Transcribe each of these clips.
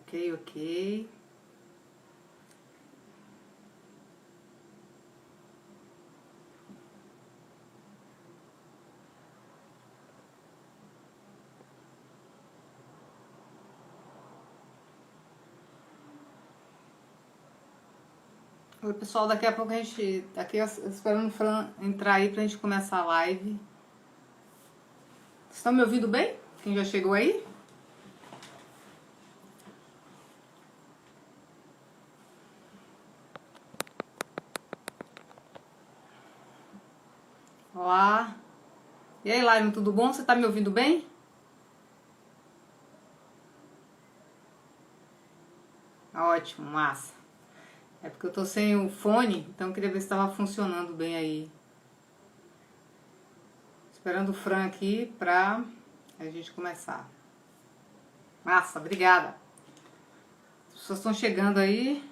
Ok, ok. Oi, pessoal, daqui a pouco a gente... Aqui esperando o Fran entrar aí pra gente começar a live. Vocês estão me ouvindo bem? Quem já chegou aí? Olá. E aí, Laime, tudo bom? Você tá me ouvindo bem? Ótimo, massa. É porque eu tô sem o fone, então eu queria ver se estava funcionando bem aí. Esperando o Fran aqui pra a gente começar. Massa, obrigada. As pessoas estão chegando aí.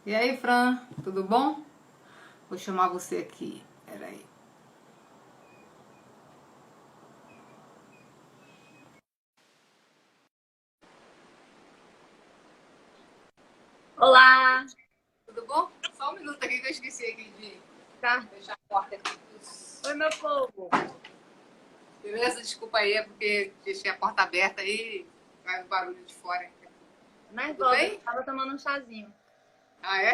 E aí, Fran, tudo bom? Vou chamar você aqui. Peraí. Olá! Tudo bom? Só um minuto aqui que eu esqueci aqui de Tá. deixar a porta aqui. Oi, meu povo! Beleza? Desculpa aí, é porque deixei a porta aberta aí, vai o barulho de fora. Tudo Nervosa, bem? eu tava tomando um chazinho. Ah, é?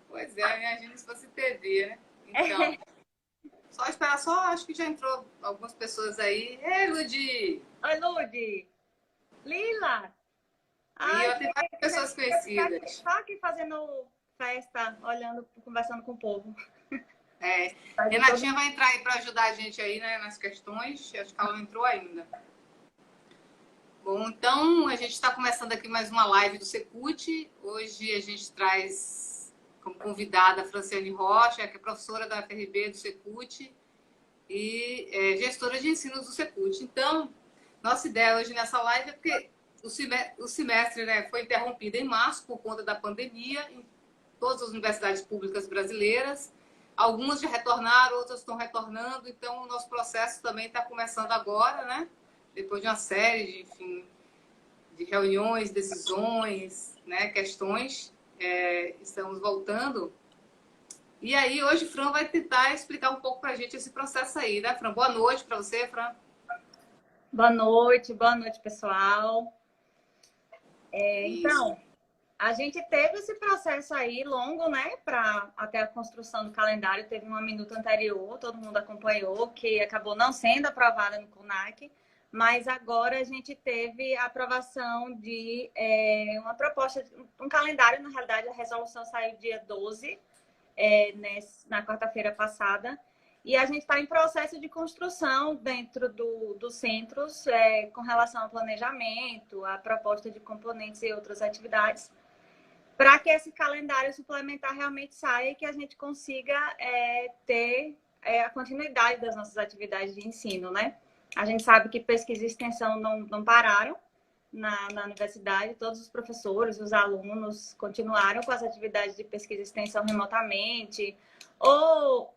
Pois é, imagina se fosse TV, né? Então, só esperar, só acho que já entrou algumas pessoas aí. Ei, Ludi! Oi, Lude! Lila! E Ai, eu tenho várias pessoas queria ficar aqui, conhecidas. só aqui fazendo festa, olhando, conversando com o povo. É, Faz de todo Renatinha vai entrar aí para ajudar a gente aí, né, nas questões. Acho que ela não entrou ainda. Bom, então a gente está começando aqui mais uma live do Secult. Hoje a gente traz como convidada a Franciane Rocha, que é professora da FRB do Secult e gestora de ensino do Secult. Então, nossa ideia hoje nessa live é porque o semestre, né, foi interrompido em março por conta da pandemia em todas as universidades públicas brasileiras. Algumas já retornaram, outras estão retornando. Então, o nosso processo também está começando agora, né? Depois de uma série de, enfim, de reuniões, decisões, né, questões, estamos voltando. E aí, hoje, o Fran vai tentar explicar um pouco para a gente esse processo aí, né, Fran? Boa noite para você, Fran. boa noite, pessoal. Isso. Então, a gente teve esse processo aí longo, né, para até a construção do calendário. Teve uma minuta anterior, todo mundo acompanhou, que acabou não sendo aprovada no CONAC, mas agora a gente teve a aprovação de uma proposta, um calendário. Na realidade, a resolução saiu dia 12, na quarta-feira passada, e a gente está em processo de construção dentro dos centros com relação ao planejamento, a proposta de componentes e outras atividades, para que esse calendário suplementar realmente saia e que a gente consiga ter a continuidade das nossas atividades de ensino, né? A gente sabe que pesquisa e extensão não pararam na universidade, todos os professores, os alunos continuaram com as atividades de pesquisa e extensão remotamente, ou,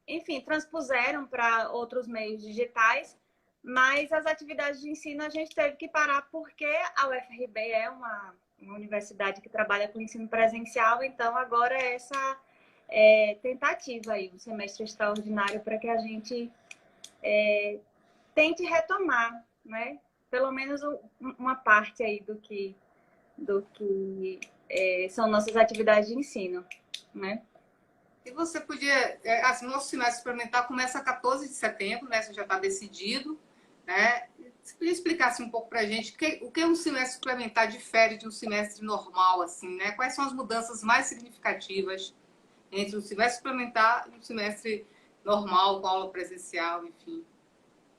enfim, transpuseram para outros meios digitais, mas as atividades de ensino a gente teve que parar porque a UFRB é uma universidade que trabalha com ensino presencial, então agora é essa tentativa aí, um semestre extraordinário para que a gente tente retomar, né? Pelo menos uma parte aí do que são nossas atividades de ensino, né? E você podia, assim, nosso semestre experimental começa 14 de setembro, né? Isso já está decidido, né? Você podia explicar assim, um pouco para a gente o que um semestre suplementar difere de um semestre normal, assim, né? Quais são as mudanças mais significativas entre um semestre suplementar e um semestre normal, com aula presencial, enfim?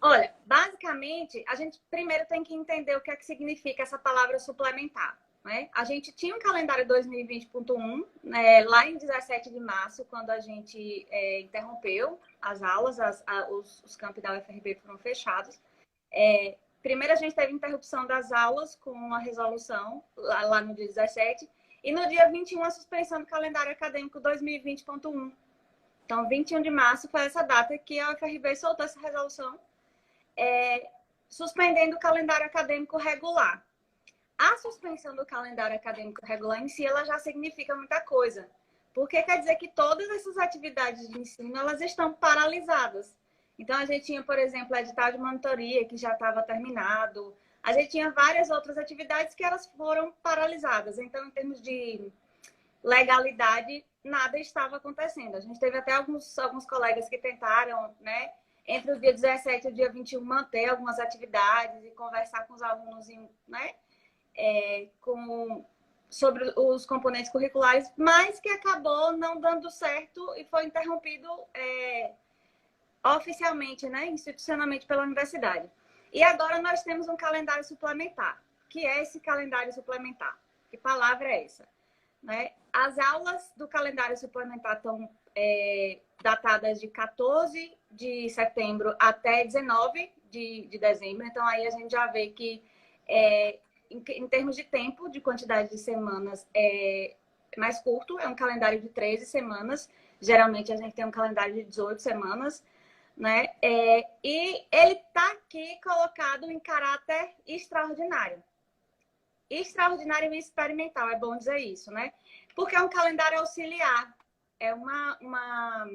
Olha, basicamente, a gente primeiro tem que entender o que é que significa essa palavra suplementar, né? A gente tinha um calendário 2020.1, né, lá em 17 de março, quando a gente interrompeu as aulas, os campi da UFRB foram fechados. Primeiro a gente teve interrupção das aulas com uma resolução lá no dia 17, e no dia 21 a suspensão do calendário acadêmico 2020.1. Então, 21 de março foi essa data que a UFRB soltou essa resolução, suspendendo o calendário acadêmico regular. A suspensão do calendário acadêmico regular em si, ela já significa muita coisa. Porque quer dizer que todas essas atividades de ensino, elas estão paralisadas. Então, a gente tinha, por exemplo, edital de monitoria, que já estava terminado. A gente tinha várias outras atividades que elas foram paralisadas. Então, em termos de legalidade, nada estava acontecendo. A gente teve até alguns colegas que tentaram, né, entre o dia 17 e o dia 21, manter algumas atividades e conversar com os alunos, né, sobre os componentes curriculares, mas que acabou não dando certo e foi interrompido oficialmente, né, institucionalmente pela universidade. E agora nós temos um calendário suplementar. Que é esse calendário suplementar? Que palavra é essa? Né? As aulas do calendário suplementar estão datadas de 14 de setembro até 19 de dezembro. Então, aí a gente já vê que, em termos de tempo, de quantidade de semanas, é mais curto. É um calendário de 13 semanas. Geralmente, a gente tem um calendário de 18 semanas. Né? E ele está aqui colocado em caráter extraordinário. Extraordinário e experimental, é bom dizer isso, né? Porque é um calendário auxiliar, é uma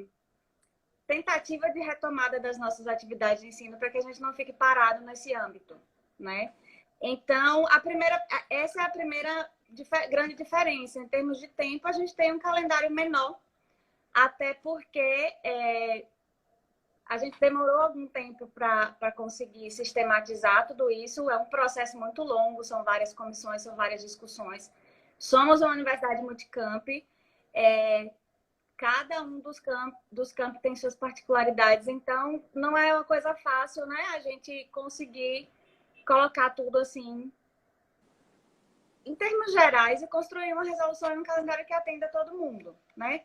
tentativa de retomada das nossas atividades de ensino para que a gente não fique parado nesse âmbito, né? Então, essa é a primeira grande diferença. Em termos de tempo, a gente tem um calendário menor, até porque a gente demorou algum tempo para conseguir sistematizar tudo isso. É um processo muito longo, são várias comissões, são várias discussões. Somos uma universidade multicamp. Cada um dos campos tem suas particularidades. Então, não é uma coisa fácil, né? A gente conseguir colocar tudo assim, em termos gerais, e construir uma resolução em um calendário que atenda todo mundo, né?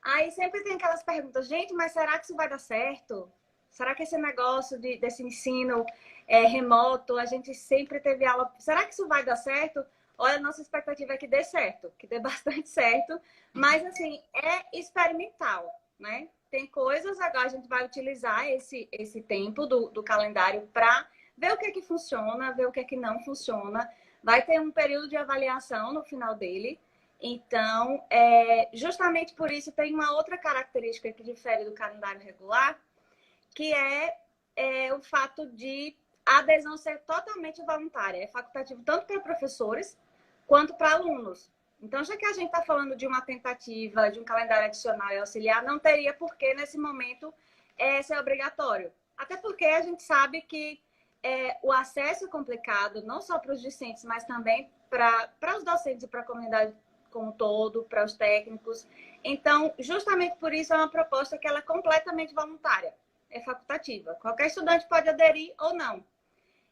Aí sempre tem aquelas perguntas, gente, mas será que isso vai dar certo? Será que esse negócio desse ensino remoto, a gente sempre teve aula, será que isso vai dar certo? Olha, a nossa expectativa é que dê certo, que dê bastante certo, mas assim, é experimental, né? Tem coisas, agora a gente vai utilizar esse tempo do calendário para ver o que é que funciona, ver o que é que não funciona. Vai ter um período de avaliação no final dele. Então, justamente por isso, tem uma outra característica que difere do calendário regular, que é o fato de a adesão ser totalmente voluntária. É facultativo tanto para professores quanto para alunos. Então, já que a gente está falando de uma tentativa de um calendário adicional e auxiliar, não teria por que, nesse momento, ser obrigatório. Até porque a gente sabe que o acesso é complicado, não só para os discentes, mas também para os docentes e para a comunidade como um todo, para os técnicos. Então, justamente por isso, é uma proposta que ela é completamente voluntária, é facultativa. Qualquer estudante pode aderir ou não.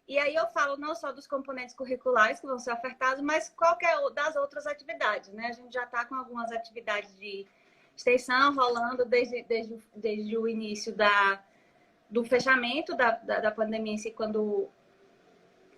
E aí eu falo não só dos componentes curriculares que vão ser ofertados, mas qualquer das outras atividades, né? A gente já está com algumas atividades de extensão rolando desde o início do fechamento da pandemia em si, quando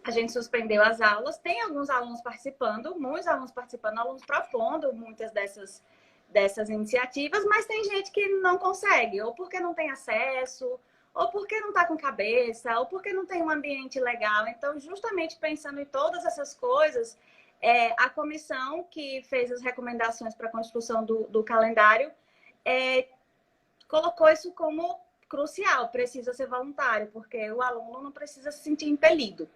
a gente suspendeu as aulas. Tem alguns alunos participando, muitos alunos participando, alunos propondo muitas dessas iniciativas, mas tem gente que não consegue, ou porque não tem acesso, ou porque não está com cabeça, ou porque não tem um ambiente legal. Então, justamente pensando em todas essas coisas, a comissão que fez as recomendações para a construção do calendário colocou isso como crucial, precisa ser voluntário, porque o aluno não precisa se sentir impelido.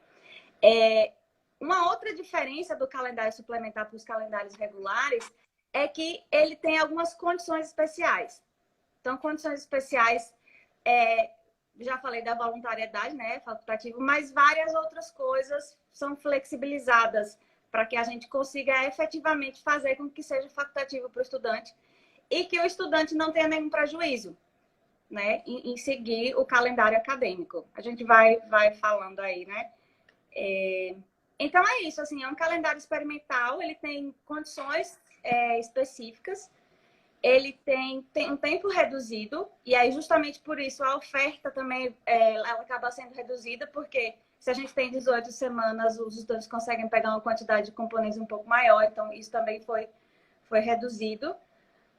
Uma outra diferença do calendário suplementar para os calendários regulares é que ele tem algumas condições especiais. Então, condições especiais, já falei da voluntariedade, né, facultativo, mas várias outras coisas são flexibilizadas para que a gente consiga efetivamente fazer com que seja facultativo para o estudante e que o estudante não tenha nenhum prejuízo, né, em seguir o calendário acadêmico. A gente vai falando aí, né? Então é isso, assim, é um calendário experimental, ele tem condições específicas, ele tem um tempo reduzido, e aí justamente por isso a oferta também ela acaba sendo reduzida, porque se a gente tem 18 semanas, os estudantes conseguem pegar uma quantidade de componentes um pouco maior, então isso também foi reduzido.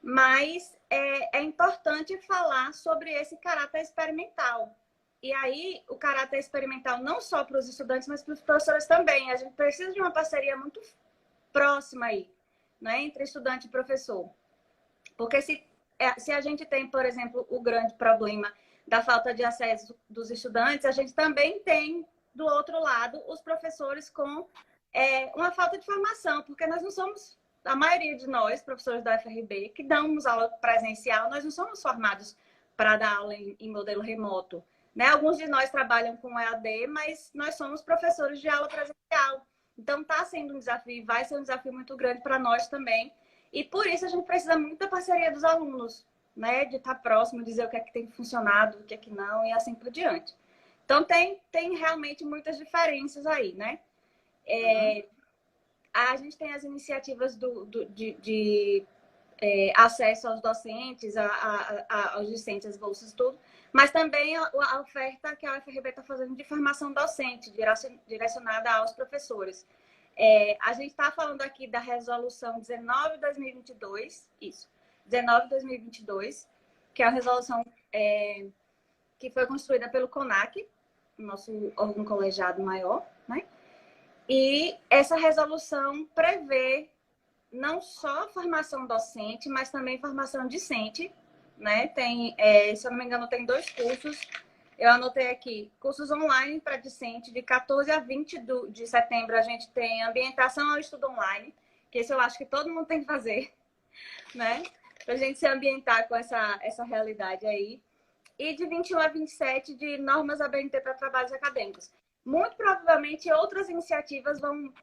Mas é importante falar sobre esse caráter experimental, E aí, o caráter experimental não só para os estudantes, mas para os professores também. A gente precisa de uma parceria muito próxima aí, né, entre estudante e professor. Porque se a gente tem, por exemplo, o grande problema da falta de acesso dos estudantes, a gente também tem, do outro lado, os professores com uma falta de formação, porque nós não somos, a maioria de nós, professores da UFRB, que damos aula presencial, nós não somos formados para dar aula em modelo remoto. Né? Alguns de nós trabalham com EAD, mas nós somos professores de aula presencial. Então, está sendo um desafio, vai ser um desafio muito grande para nós também. E por isso a gente precisa muito da parceria dos alunos, né? De estar próximo, dizer o que é que tem funcionado, o que é que não, e assim por diante. Então, tem realmente muitas diferenças aí, né? A gente tem as iniciativas de acesso aos docentes, aos discentes, às bolsas, tudo, mas também a oferta que a UFRB está fazendo de formação docente, direcionada aos professores. A gente está falando aqui da resolução 19/2022, isso, 19/2022, que é a resolução que foi construída pelo CONAC, nosso órgão colegiado maior, né? E essa resolução prevê não só formação docente, mas também formação discente, né? Tem, se eu não me engano, tem 2 cursos. Eu anotei aqui, cursos online para discente, de 14 a 20 de setembro a gente tem ambientação ao estudo online, que esse eu acho que todo mundo tem que fazer, né? Para a gente se ambientar com essa realidade aí. E de 21 a 27 de normas ABNT para trabalhos acadêmicos. Muito provavelmente outras iniciativas vão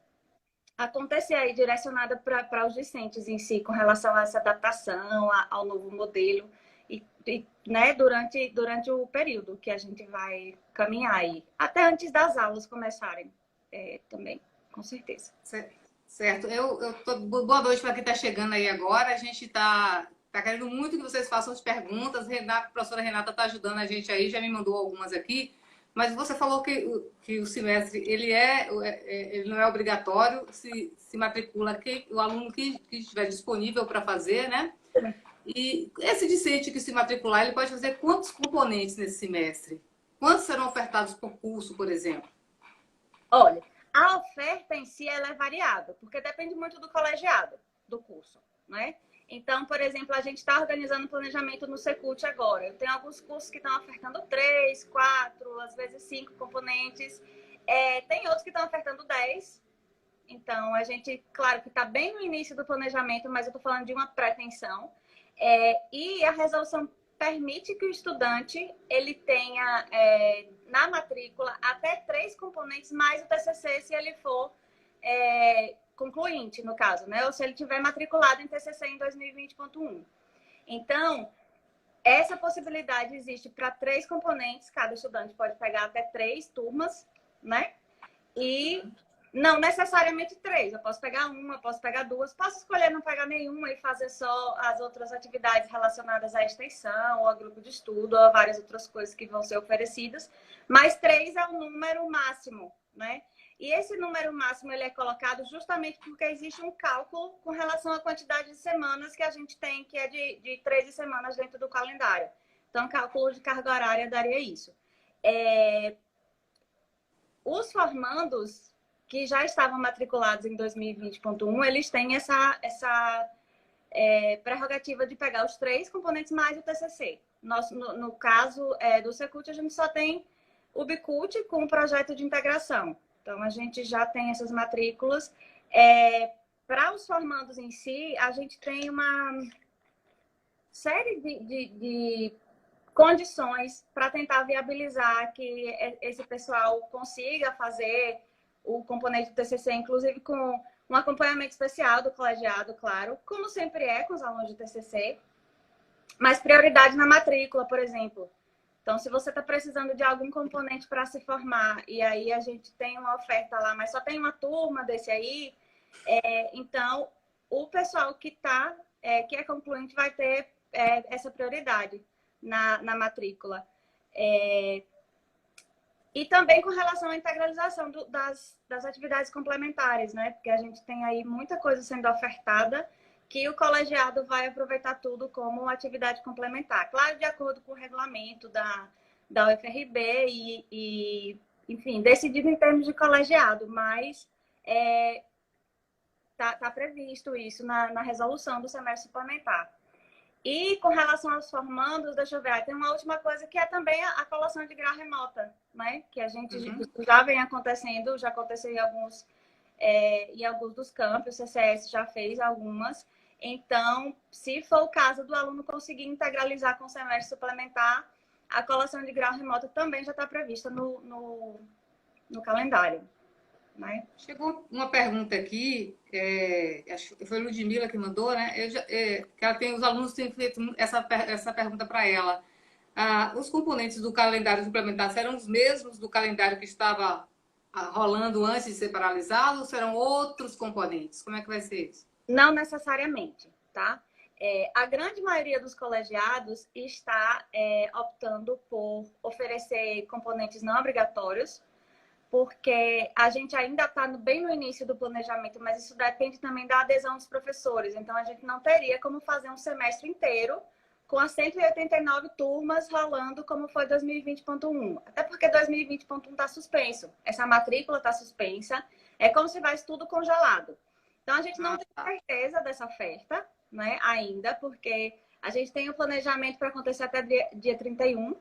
acontecer aí direcionada para os discentes em si, com relação a essa adaptação ao novo modelo e né, durante o período que a gente vai caminhar aí, até antes das aulas começarem também, com certeza. Certo. Boa noite para quem está chegando aí agora. A gente está querendo muito que vocês façam as perguntas. A professora Renata está ajudando a gente aí, já me mandou algumas aqui. Mas você falou que o semestre ele não é obrigatório, se matricula o aluno que estiver disponível para fazer, né? E esse discente que se matricular, ele pode fazer quantos componentes nesse semestre? Quantos serão ofertados por curso, por exemplo? Olha, a oferta em si ela é variável, porque depende muito do colegiado, do curso, né? Então, por exemplo, a gente está organizando planejamento no Secult agora. Eu tenho alguns cursos que estão ofertando 3, 4, às vezes 5 componentes. Tem outros que estão ofertando 10. Então, a gente, claro que está bem no início do planejamento, mas eu estou falando de uma pretensão. E a resolução permite que o estudante ele tenha na matrícula até 3 componentes mais o TCC, se ele for concluinte, no caso, né? Ou se ele tiver matriculado em TCC em 2020.1. Então, essa possibilidade existe para 3 componentes, cada estudante pode pegar até 3 turmas, né? E não necessariamente 3, eu posso pegar uma, eu posso pegar 2, posso escolher não pegar nenhuma e fazer só as outras atividades relacionadas à extensão, ou a grupo de estudo, ou a várias outras coisas que vão ser oferecidas, mas 3 é o número máximo, né? E esse número máximo ele é colocado justamente porque existe um cálculo com relação à quantidade de semanas que a gente tem, que é de 13 semanas dentro do calendário. Então, cálculo de carga horária daria isso. Os formandos que já estavam matriculados em 2020.1, eles têm essa prerrogativa de pegar os 3 componentes mais o TCC. No caso do Secult, a gente só tem o Bicult com o projeto de integração. Então, a gente já tem essas matrículas. Para os formandos em si, a gente tem uma série de condições para tentar viabilizar que esse pessoal consiga fazer o componente do TCC, inclusive com um acompanhamento especial do colegiado, claro, como sempre com os alunos de TCC, mas prioridade na matrícula, por exemplo. Então, se você está precisando de algum componente para se formar e aí a gente tem uma oferta lá, mas só tem uma turma desse aí, então o pessoal que é concluinte vai ter essa prioridade na matrícula. E também com relação à integralização das atividades complementares, né? Porque a gente tem aí muita coisa sendo ofertada que o colegiado vai aproveitar tudo como atividade complementar. Claro, de acordo com o regulamento da UFRB enfim, decidido em termos de colegiado, mas tá previsto isso na resolução do semestre suplementar. E com relação aos formandos, deixa eu ver, tem uma última coisa que é também a colação de grau remota, né? Que a gente já vem acontecendo, já aconteceu em alguns dos campos, o CCS já fez algumas. Então, se for o caso do aluno conseguir integralizar com o semestre suplementar, a colação de grau remota também já está prevista no calendário. Né? Chegou uma pergunta aqui, acho que foi a Ludmilla que mandou, né? Que os alunos têm feito essa pergunta para ela. Os componentes do calendário suplementar serão os mesmos do calendário que estava rolando antes de ser paralisado ou serão outros componentes? Como é que vai ser isso? Não necessariamente, tá? A grande maioria dos colegiados está optando por oferecer componentes não obrigatórios, porque a gente ainda está bem no início do planejamento, mas isso depende também da adesão dos professores. Então, a gente não teria como fazer um semestre inteiro com as 189 turmas rolando como foi 2020.1. Até porque 2020.1 está suspenso. Essa matrícula está suspensa. É como se tivesse tudo congelado. Então, a gente não tem certeza dessa oferta, né, ainda, porque a gente tem o planejamento para acontecer até dia 31.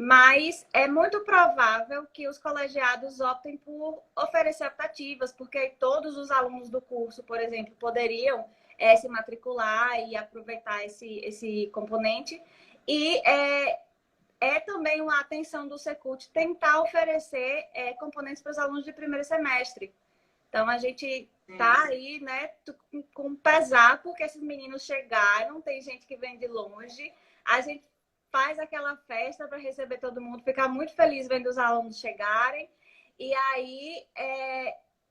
Mas é muito provável que os colegiados optem por oferecer optativas, porque todos os alunos do curso, por exemplo, poderiam se matricular e aproveitar esse componente. E também uma atenção do Secult tentar oferecer componentes para os alunos de primeiro semestre. Então, a gente está aí, né, com pesar, porque esses meninos chegaram, tem gente que vem de longe, a gente faz aquela festa para receber todo mundo, ficar muito feliz vendo os alunos chegarem. E aí,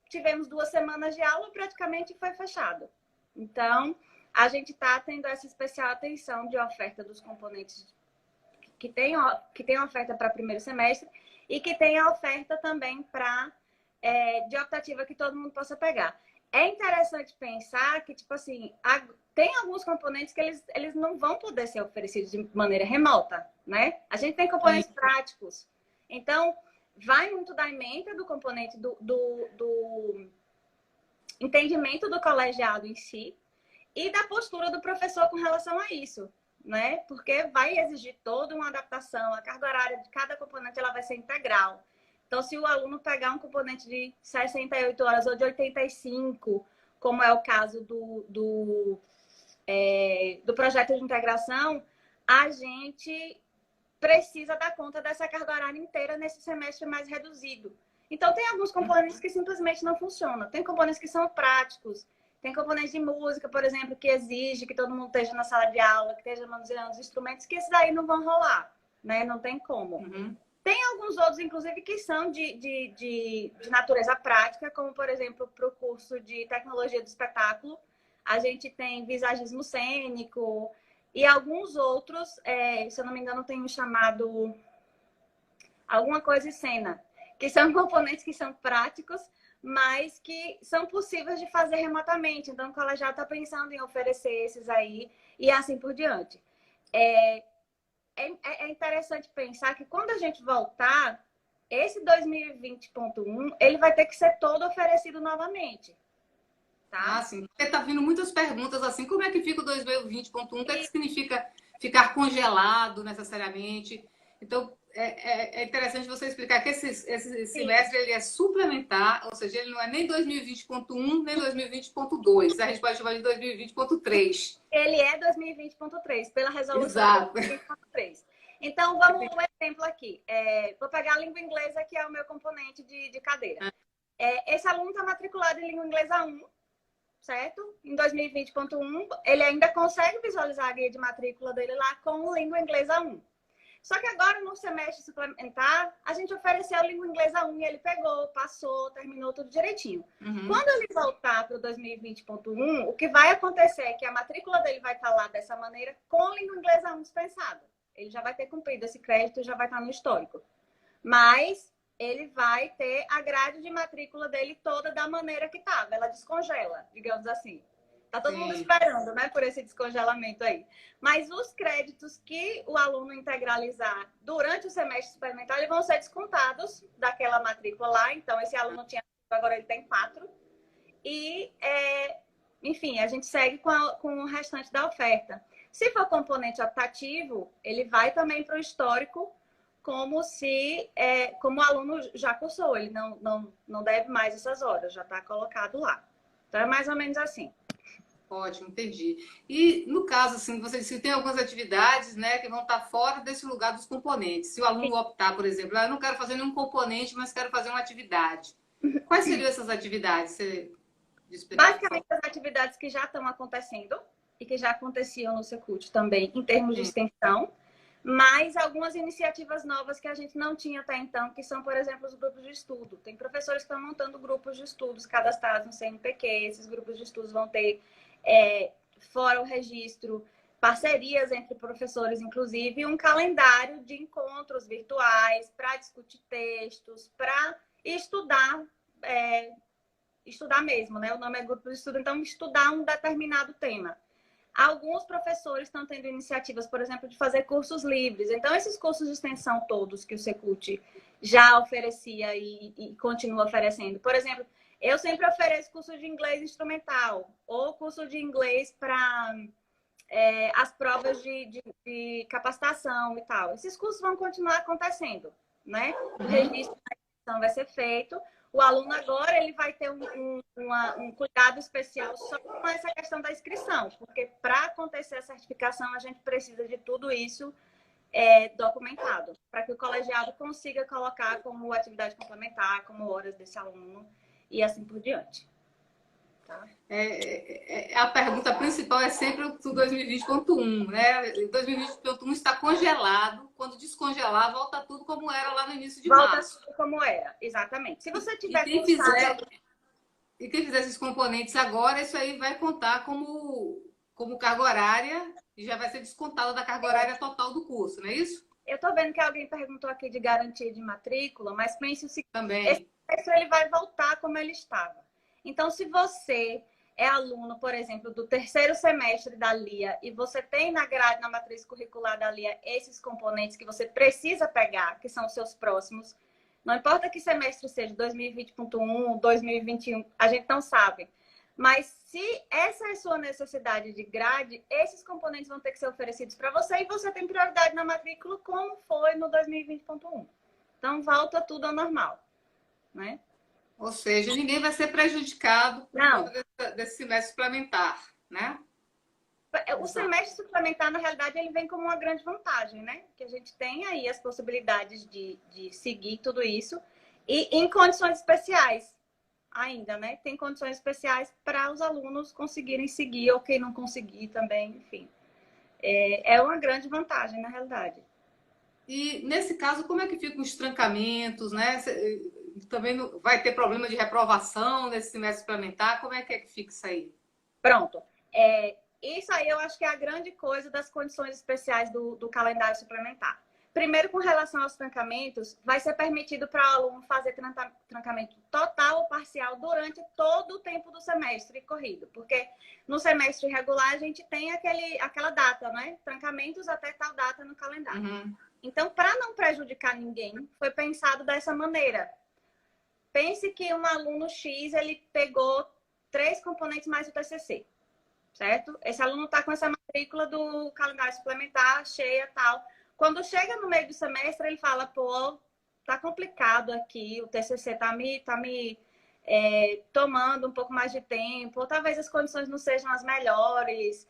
tivemos 2 semanas de aula, praticamente foi fechado. Então, a gente está tendo essa especial atenção de oferta dos componentes que tem oferta para primeiro semestre e que tem a oferta também de optativa que todo mundo possa pegar. É interessante pensar que, tipo assim, tem alguns componentes que eles não vão poder ser oferecidos de maneira remota, né? A gente tem componentes práticos. Então, vai muito da ementa do componente do entendimento do colegiado em si e da postura do professor com relação a isso, né? Porque vai exigir toda uma adaptação, a carga horária de cada componente ela vai ser integral. Então, se o aluno pegar um componente de 68 horas ou de 85, como é o caso do projeto de integração, a gente precisa dar conta dessa carga horária inteira nesse semestre mais reduzido. Então, tem alguns componentes que simplesmente não funcionam. Tem componentes que são práticos. Tem componentes de música, por exemplo, que exige que todo mundo esteja na sala de aula, que esteja manuseando os instrumentos, que esses aí não vão rolar, né? Não tem como. Uhum. Tem alguns outros, inclusive, que são de natureza prática, como, por exemplo, para o curso de tecnologia do espetáculo, a gente tem visagismo cênico e alguns outros, se eu não me engano, tem um chamado alguma coisa em cena, que são componentes que são práticos, mas que são possíveis de fazer remotamente. Então, o colegiado está pensando em oferecer esses aí e assim por diante. É interessante pensar que quando a gente voltar, esse 2020.1, ele vai ter que ser todo oferecido novamente. Tá? Sim. Porque tá vindo muitas perguntas assim, como é que fica o 2020.1? O que é que significa ficar congelado necessariamente? Então, é interessante você explicar que esse semestre ele é suplementar, ou seja, ele não é nem 2020.1, nem 2020.2. A gente pode chamar de 2020.3. Ele é 2020.3, pela resolução Exato. 2020.3. Então, vamos um exemplo aqui. Vou pegar a língua inglesa, que é o meu componente de cadeira. Esse aluno está matriculado em língua inglesa 1, certo? Em 2020.1, ele ainda consegue visualizar a guia de matrícula dele lá com língua inglesa 1. Só que agora, no semestre suplementar, a gente ofereceu língua inglesa 1 e ele pegou, passou, terminou tudo direitinho. Uhum. Quando ele voltar para o 2020.1, o que vai acontecer é que a matrícula dele vai estar lá dessa maneira com língua inglesa 1 dispensada. Ele já vai ter cumprido esse crédito, já vai estar no histórico. Mas ele vai ter a grade de matrícula dele toda da maneira que estava. Ela descongela, digamos assim. Tá todo mundo Sim. esperando, né, por esse descongelamento aí. Mas os créditos que o aluno integralizar durante o semestre suplementar, eles vão ser descontados daquela matrícula lá. Então, esse aluno tinha, agora ele tem 4. E, enfim, a gente segue com o restante da oferta. Se for componente optativo, ele vai também para o histórico, como o aluno já cursou, ele não deve mais essas horas, já está colocado lá. Então, é mais ou menos assim. Ótimo, entendi. E no caso, assim, você disse que tem algumas atividades, né, que vão estar fora desse lugar dos componentes. Se o aluno optar, por exemplo, eu não quero fazer nenhum componente, mas quero fazer uma atividade. Quais seriam essas atividades? Você explicar, por Basicamente, favor? as atividades que já estão acontecendo e que já aconteciam no Secult também, em termos de extensão, mas algumas iniciativas novas que a gente não tinha até então, que são, por exemplo, os grupos de estudo. Tem professores que estão montando grupos de estudos cadastrados no CNPq, esses grupos de estudos vão ter, fora o registro, parcerias entre professores, inclusive, um calendário de encontros virtuais para discutir textos, para estudar, estudar mesmo, né? O nome é grupo de estudo, então estudar um determinado tema. Alguns professores estão tendo iniciativas, por exemplo, de fazer cursos livres. Então, esses cursos de extensão todos que o Secult já oferecia e continua oferecendo. Por exemplo, eu sempre ofereço curso de inglês instrumental ou curso de inglês para as provas de capacitação e tal. Esses cursos vão continuar acontecendo, né? O registro da inscrição vai ser feito. O aluno agora ele vai ter um cuidado especial só com essa questão da inscrição, porque para acontecer a certificação a gente precisa de tudo isso documentado, para que o colegiado consiga colocar como atividade complementar, como horas desse aluno e assim por diante. Tá? A pergunta principal é sempre o 2020.1, né? 2020.1 está congelado. Quando descongelar, volta tudo como era lá no início de Volta março. como era, exatamente. Se você E tiver quem cursado... fizer esses componentes agora, isso aí vai contar como carga horária e já vai ser descontado da carga horária total do curso, não é isso? Eu estou vendo que alguém perguntou aqui de garantia de matrícula, mas pense o seguinte, esse Também. semestre ele vai voltar como ele estava. Então, se você é aluno, por exemplo, do terceiro semestre da LIA e você tem na grade, na matriz curricular da LIA, esses componentes que você precisa pegar, que são os seus próximos, não importa que semestre seja, 2020.1, 2021, a gente não sabe. Mas se essa é a sua necessidade de grade, esses componentes vão ter que ser oferecidos para você e você tem prioridade na matrícula, como foi no 2020.1. Então, volta tudo ao normal, né? Ou seja, ninguém vai ser prejudicado por Não. conta desse semestre suplementar, né? O semestre suplementar, na realidade, ele vem como uma grande vantagem, né? Que a gente tem aí as possibilidades de seguir tudo isso e em condições especiais ainda, né? Tem condições especiais para os alunos conseguirem seguir ou quem não conseguir também, enfim. É uma grande vantagem, na realidade. E nesse caso, como é que ficam os trancamentos, né? Também vai ter problema de reprovação nesse semestre suplementar? Como é que fica isso aí? Pronto. Isso aí eu acho que é a grande coisa das condições especiais do calendário suplementar. Primeiro, com relação aos trancamentos, vai ser permitido para o aluno fazer trancamento total ou parcial durante todo o tempo do semestre corrido. Porque no semestre regular a gente tem aquela data, né? Trancamentos até tal data no calendário. Uhum. Então, para não prejudicar ninguém, foi pensado dessa maneira. Pense que um aluno X, ele pegou 3 componentes mais o TCC, certo? Esse aluno está com essa matrícula do calendário suplementar cheia e tal. Quando chega no meio do semestre, ele fala, pô, tá complicado aqui, o TCC tá me tomando um pouco mais de tempo, ou talvez as condições não sejam as melhores,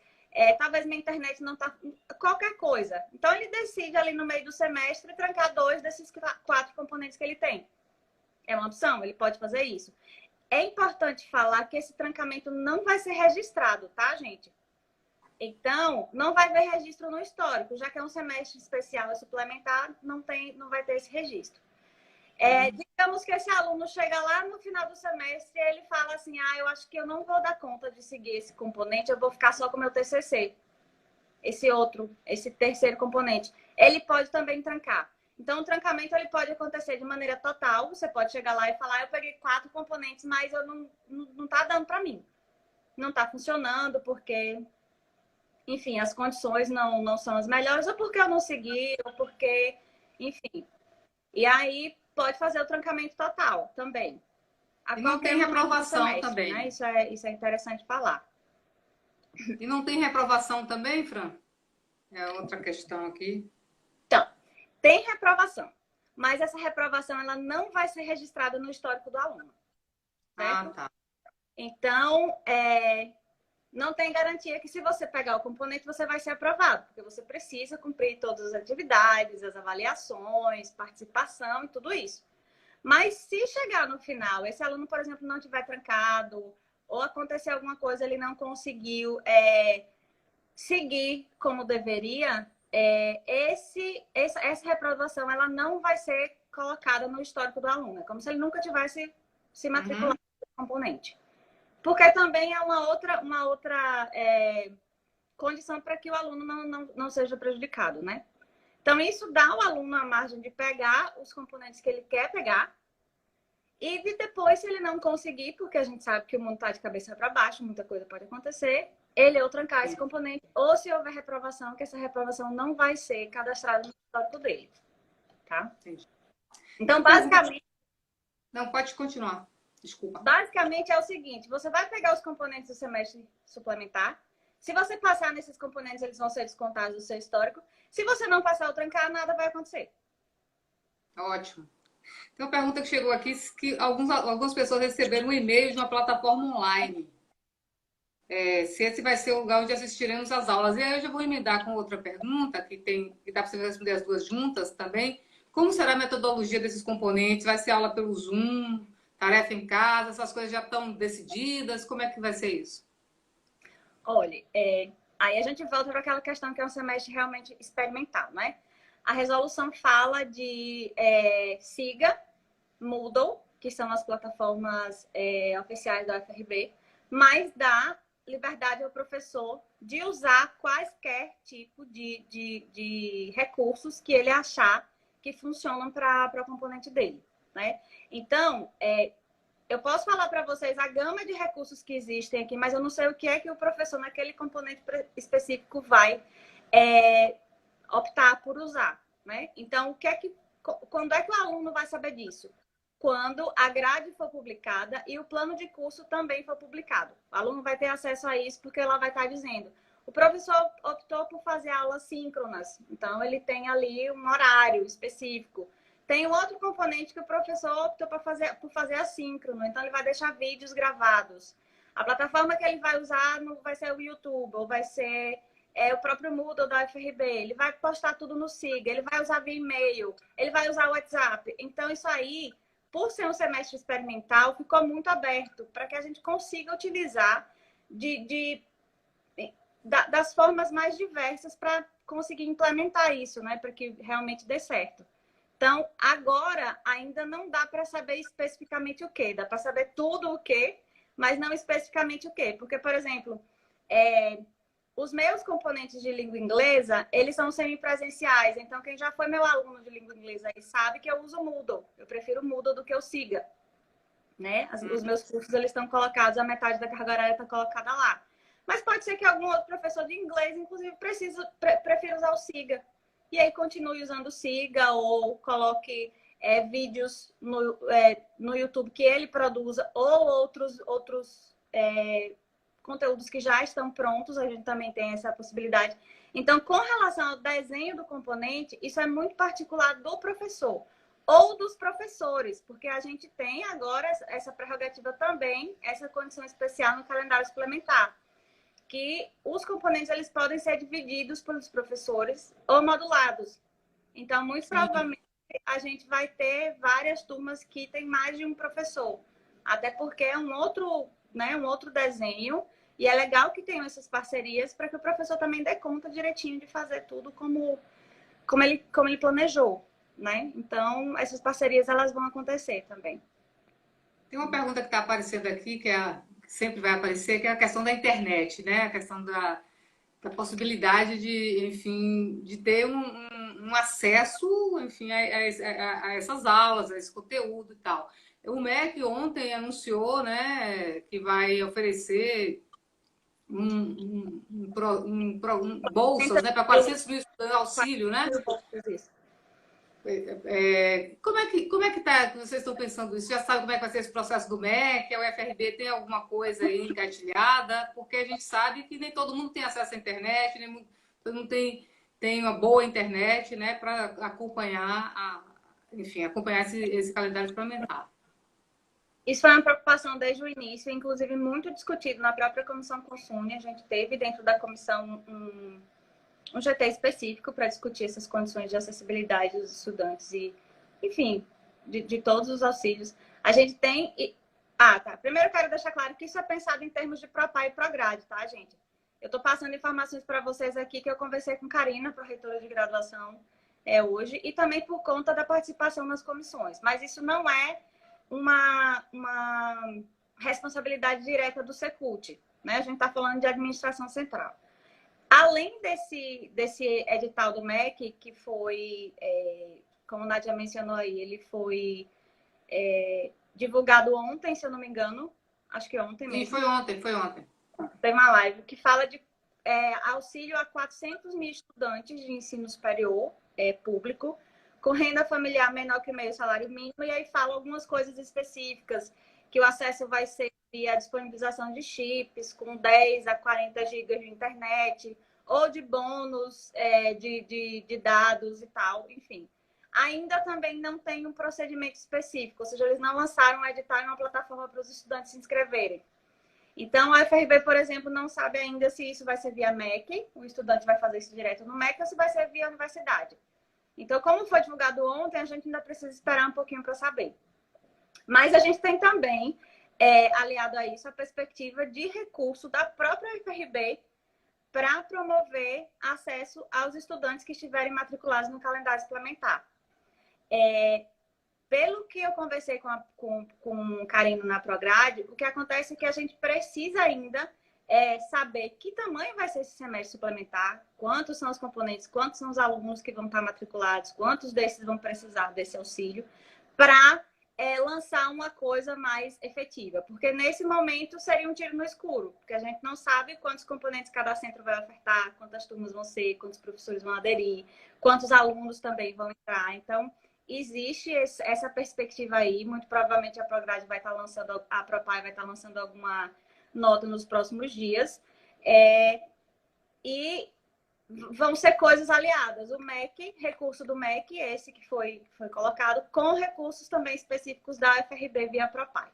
talvez minha internet não tá... Qualquer coisa. Então, ele decide ali no meio do semestre trancar 2 desses 4 componentes que ele tem. É uma opção, ele pode fazer isso. É importante falar que esse trancamento não vai ser registrado, tá, gente? Então, não vai ver registro no histórico, já que é um semestre especial e suplementar, não vai ter esse registro. Digamos que esse aluno chega lá no final do semestre e ele fala assim, eu acho que eu não vou dar conta de seguir esse componente, eu vou ficar só com o meu TCC. Esse terceiro componente. Ele pode também trancar. Então, o trancamento ele pode acontecer de maneira total. Você pode chegar lá e falar, eu peguei 4 componentes, mas eu não tá dando para mim. não está funcionando porque, enfim, as condições não são as melhores, ou porque eu não segui, ou porque, enfim. E aí pode fazer o trancamento total também. A E não qualquer tem momento do reprovação semestre, também. né? Isso é interessante falar. E não tem reprovação também, Fran? É outra questão aqui. Então, tem reprovação, mas essa reprovação ela não vai ser registrada no histórico do aluno, certo? Ah, tá. Então, não tem garantia que se você pegar o componente, você vai ser aprovado, porque você precisa cumprir todas as atividades, as avaliações, participação e tudo isso. Mas se chegar no final, esse aluno, por exemplo, não tiver trancado, ou acontecer alguma coisa, ele não conseguiu seguir como deveria, essa reprovação ela não vai ser colocada no histórico do aluno. É como se ele nunca tivesse se matriculado no componente. Porque também é uma outra condição para que o aluno não seja prejudicado, né? Então, isso dá ao aluno a margem de pegar os componentes que ele quer pegar e de depois, se ele não conseguir, porque a gente sabe que o mundo está de cabeça para baixo, muita coisa pode acontecer, ele ou trancar esse componente, ou se houver reprovação, que essa reprovação não vai ser cadastrada no histórico dele, tá? Entendi. Então, basicamente... Não, pode continuar. Desculpa. Basicamente é o seguinte, você vai pegar os componentes do semestre suplementar. Se você passar nesses componentes, eles vão ser descontados do seu histórico. Se você não passar ou trancar, nada vai acontecer. Ótimo. Tem uma pergunta que chegou aqui, que algumas pessoas receberam um e-mail de uma plataforma online. Se esse vai ser o lugar onde assistiremos às aulas. E aí eu já vou emendar com outra pergunta, que dá para você responder as duas juntas também. Como será a metodologia desses componentes? Vai ser aula pelo Zoom, tarefa em casa, essas coisas já estão decididas? Como é que vai ser isso? Olha, aí a gente volta para aquela questão que é um semestre realmente experimental, né? A resolução fala de SIGA, Moodle, que são as plataformas oficiais da UFRB, mas dá liberdade ao professor de usar quaisquer tipo de recursos que ele achar que funcionam para o componente dele, né? Então, eu posso falar para vocês a gama de recursos que existem aqui, mas eu não sei o que é que o professor naquele componente específico vai optar por usar, né? Então, quando é que o aluno vai saber disso? Quando a grade for publicada e o plano de curso também for publicado. O aluno vai ter acesso a isso porque ela vai estar dizendo: o professor optou por fazer aulas síncronas, então ele tem ali um horário específico. Tem um outro componente que o professor optou por fazer assíncrono, então ele vai deixar vídeos gravados. A plataforma que ele vai usar não vai ser o YouTube, ou vai ser o próprio Moodle da UFRB. Ele vai postar tudo no SIGA, ele vai usar via e-mail, ele vai usar o WhatsApp. Então, isso aí, por ser um semestre experimental, ficou muito aberto para que a gente consiga utilizar das formas mais diversas para conseguir implementar isso, né? Para que realmente dê certo. Então, agora, ainda não dá para saber especificamente o quê. Dá para saber tudo o quê, mas não especificamente o quê. Porque, por exemplo, os meus componentes de língua inglesa, eles são semipresenciais. Então, quem já foi meu aluno de língua inglesa aí sabe que eu uso o Moodle. Eu prefiro o Moodle do que o SIGA, né? Os meus cursos, eles estão colocados, a metade da carga horária está colocada lá. Mas pode ser que algum outro professor de inglês, inclusive, prefira usar o SIGA. E aí continue usando o SIGA ou coloque vídeos no YouTube que ele produza ou outros conteúdos que já estão prontos, a gente também tem essa possibilidade. Então, com relação ao desenho do componente, isso é muito particular do professor ou dos professores, porque a gente tem agora essa prerrogativa também, essa condição especial no calendário suplementar, que os componentes eles podem ser divididos pelos professores ou modulados. Então, muito provavelmente, a gente vai ter várias turmas que tem mais de um professor, até porque é um outro desenho, e é legal que tenham essas parcerias para que o professor também dê conta direitinho de fazer tudo como ele planejou, né? Então, essas parcerias elas vão acontecer também. Tem uma pergunta que está aparecendo aqui, que sempre vai aparecer, que é a questão da internet, né? A questão da possibilidade de, enfim, de ter um acesso, enfim, a essas aulas, a esse conteúdo e tal. O MEC ontem anunciou, né, que vai oferecer bolsas, né, para 400 mil estudantes, auxílio, né? Como é que tá, vocês estão pensando isso? Já sabe como é que vai ser esse processo do MEC? A UFRB tem alguma coisa aí engatilhada? Porque a gente sabe que nem todo mundo tem acesso à internet, nem todo mundo tem uma boa internet, né, para acompanhar, enfim, acompanhar esse calendário suplementar. Isso foi uma preocupação desde o início, inclusive muito discutido na própria Comissão Consune. A gente teve dentro da comissão um GT específico para discutir essas condições de acessibilidade dos estudantes e, enfim, de todos os auxílios. A gente tem... tá. Primeiro eu quero deixar claro que isso é pensado em termos de PROPAR e PROGRADE, tá, gente? Eu estou passando informações para vocês aqui que eu conversei com Karina, pró-reitora de graduação, hoje, e também por conta da participação nas comissões. Mas isso não é uma responsabilidade direta do Secult, né? A gente está falando de administração central. Além desse edital do MEC, que foi, como a Nádia mencionou aí, ele foi divulgado ontem, se eu não me engano, acho que ontem mesmo. Sim, foi ontem. Tem uma live que fala de auxílio a 400 mil estudantes de ensino superior público, com renda familiar menor que meio salário mínimo, e aí fala algumas coisas específicas, que o acesso vai ser via disponibilização de chips, com 10 a 40 gigas de internet, ou de bônus de dados e tal, enfim. Ainda também não tem um procedimento específico, ou seja, eles não lançaram um edital em uma plataforma para os estudantes se inscreverem. Então, a UFRB, por exemplo, não sabe ainda se isso vai ser via MEC, o estudante vai fazer isso direto no MEC, ou se vai ser via universidade. Então, como foi divulgado ontem, a gente ainda precisa esperar um pouquinho para saber. Mas a gente tem também, aliado a isso, a perspectiva de recurso da própria UFRB para promover acesso aos estudantes que estiverem matriculados no calendário suplementar. Pelo que eu conversei com o Karino na Prograde, o que acontece é que a gente precisa ainda saber que tamanho vai ser esse semestre suplementar, quantos são os componentes, quantos são os alunos que vão estar matriculados, quantos desses vão precisar desse auxílio, para lançar uma coisa mais efetiva. Porque nesse momento seria um tiro no escuro, porque a gente não sabe quantos componentes cada centro vai ofertar, quantas turmas vão ser, quantos professores vão aderir, quantos alunos também vão entrar. Então, existe essa perspectiva aí. Muito provavelmente a Prograde vai estar lançando, a Propai vai estar lançando alguma nota nos próximos dias. E vão ser coisas aliadas. O MEC, recurso do MEC, esse que foi colocado, com recursos também específicos da UFRB via Propai.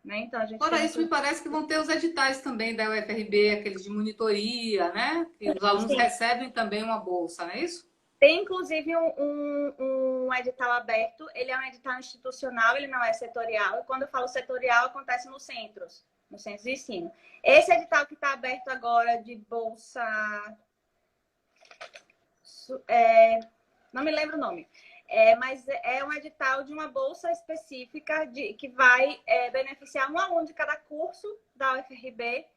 Né? Então, a gente Fora isso, me parece que vão ter os editais também da UFRB, aqueles de monitoria, né? Que os alunos recebem também uma bolsa, não é isso? Tem, inclusive, um edital aberto. Ele é um edital institucional, ele não é setorial. E quando eu falo setorial, acontece nos centros de ensino. Esse edital que está aberto agora de bolsa... não me lembro o nome. Mas é um edital de uma bolsa específica que vai beneficiar um aluno de cada curso da UFRB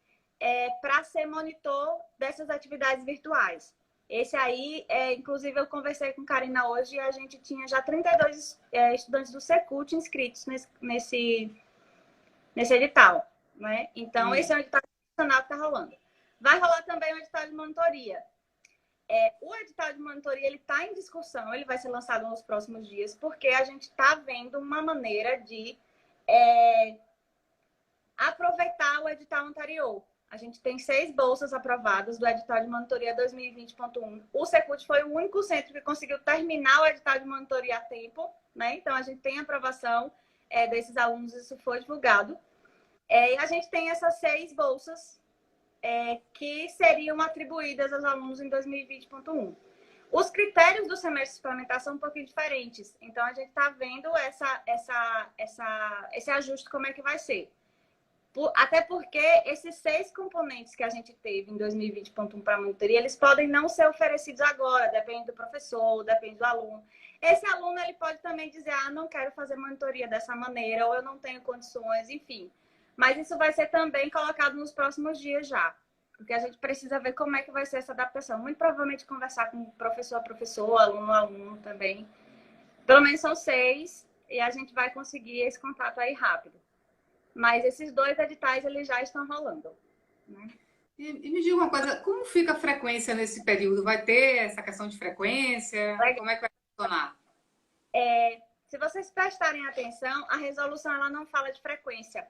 para ser monitor dessas atividades virtuais. Esse aí, inclusive, eu conversei com Karina hoje e a gente tinha já 32 estudantes do Secult inscritos nesse edital. Né? Então, esse é um edital institucional que está rolando. Vai rolar também um edital de monitoria. O edital de monitoria está em discussão, ele vai ser lançado nos próximos dias, porque a gente está vendo uma maneira de aproveitar o edital anterior. A gente tem 6 bolsas aprovadas do edital de monitoria 2020.1. O Secult foi o único centro que conseguiu terminar o edital de monitoria a tempo, né? Então, a gente tem aprovação desses alunos, isso foi divulgado. E a gente tem essas 6 bolsas que seriam atribuídas aos alunos em 2020.1. Os critérios do semestre suplementar são um pouquinho diferentes. Então, a gente está vendo esse ajuste, como é que vai ser. Até porque esses 6 componentes que a gente teve em 2020.1 para a monitoria, eles podem não ser oferecidos agora, depende do professor, depende do aluno. Esse aluno ele pode também dizer, não quero fazer monitoria dessa maneira, ou eu não tenho condições, enfim. Mas isso vai ser também colocado nos próximos dias já. Porque a gente precisa ver como é que vai ser essa adaptação. Muito provavelmente conversar com professor a professor, aluno a aluno também. Pelo menos são 6 e a gente vai conseguir esse contato aí rápido. Mas esses 2 editais, eles já estão rolando. Né? E me diga uma coisa, como fica a frequência nesse período? Vai ter essa questão de frequência? Como é que vai funcionar? Se vocês prestarem atenção, a resolução ela não fala de frequência.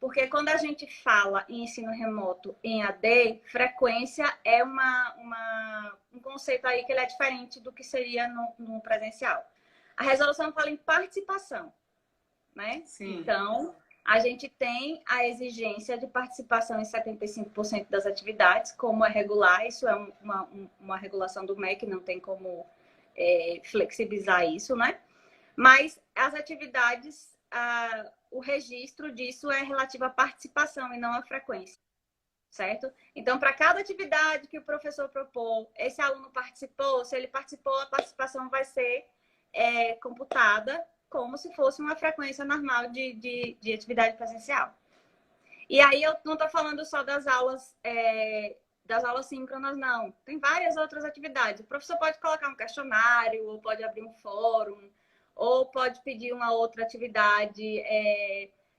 Porque quando a gente fala em ensino remoto em AD, frequência é um conceito aí que ele é diferente do que seria no presencial. A resolução fala em participação, né? Sim. Então, a gente tem a exigência de participação em 75% das atividades, como é regular, isso é uma regulação do MEC, não tem como flexibilizar isso, né? Mas as atividades, o registro disso é relativo à participação e não à frequência, certo? Então, para cada atividade que o professor propôs, esse aluno participou, se ele participou, a participação vai ser computada como se fosse uma frequência normal de atividade presencial. E aí eu não estou falando só das aulas síncronas, não. Tem várias outras atividades. O professor pode colocar um questionário, ou pode abrir um fórum, ou pode pedir uma outra atividade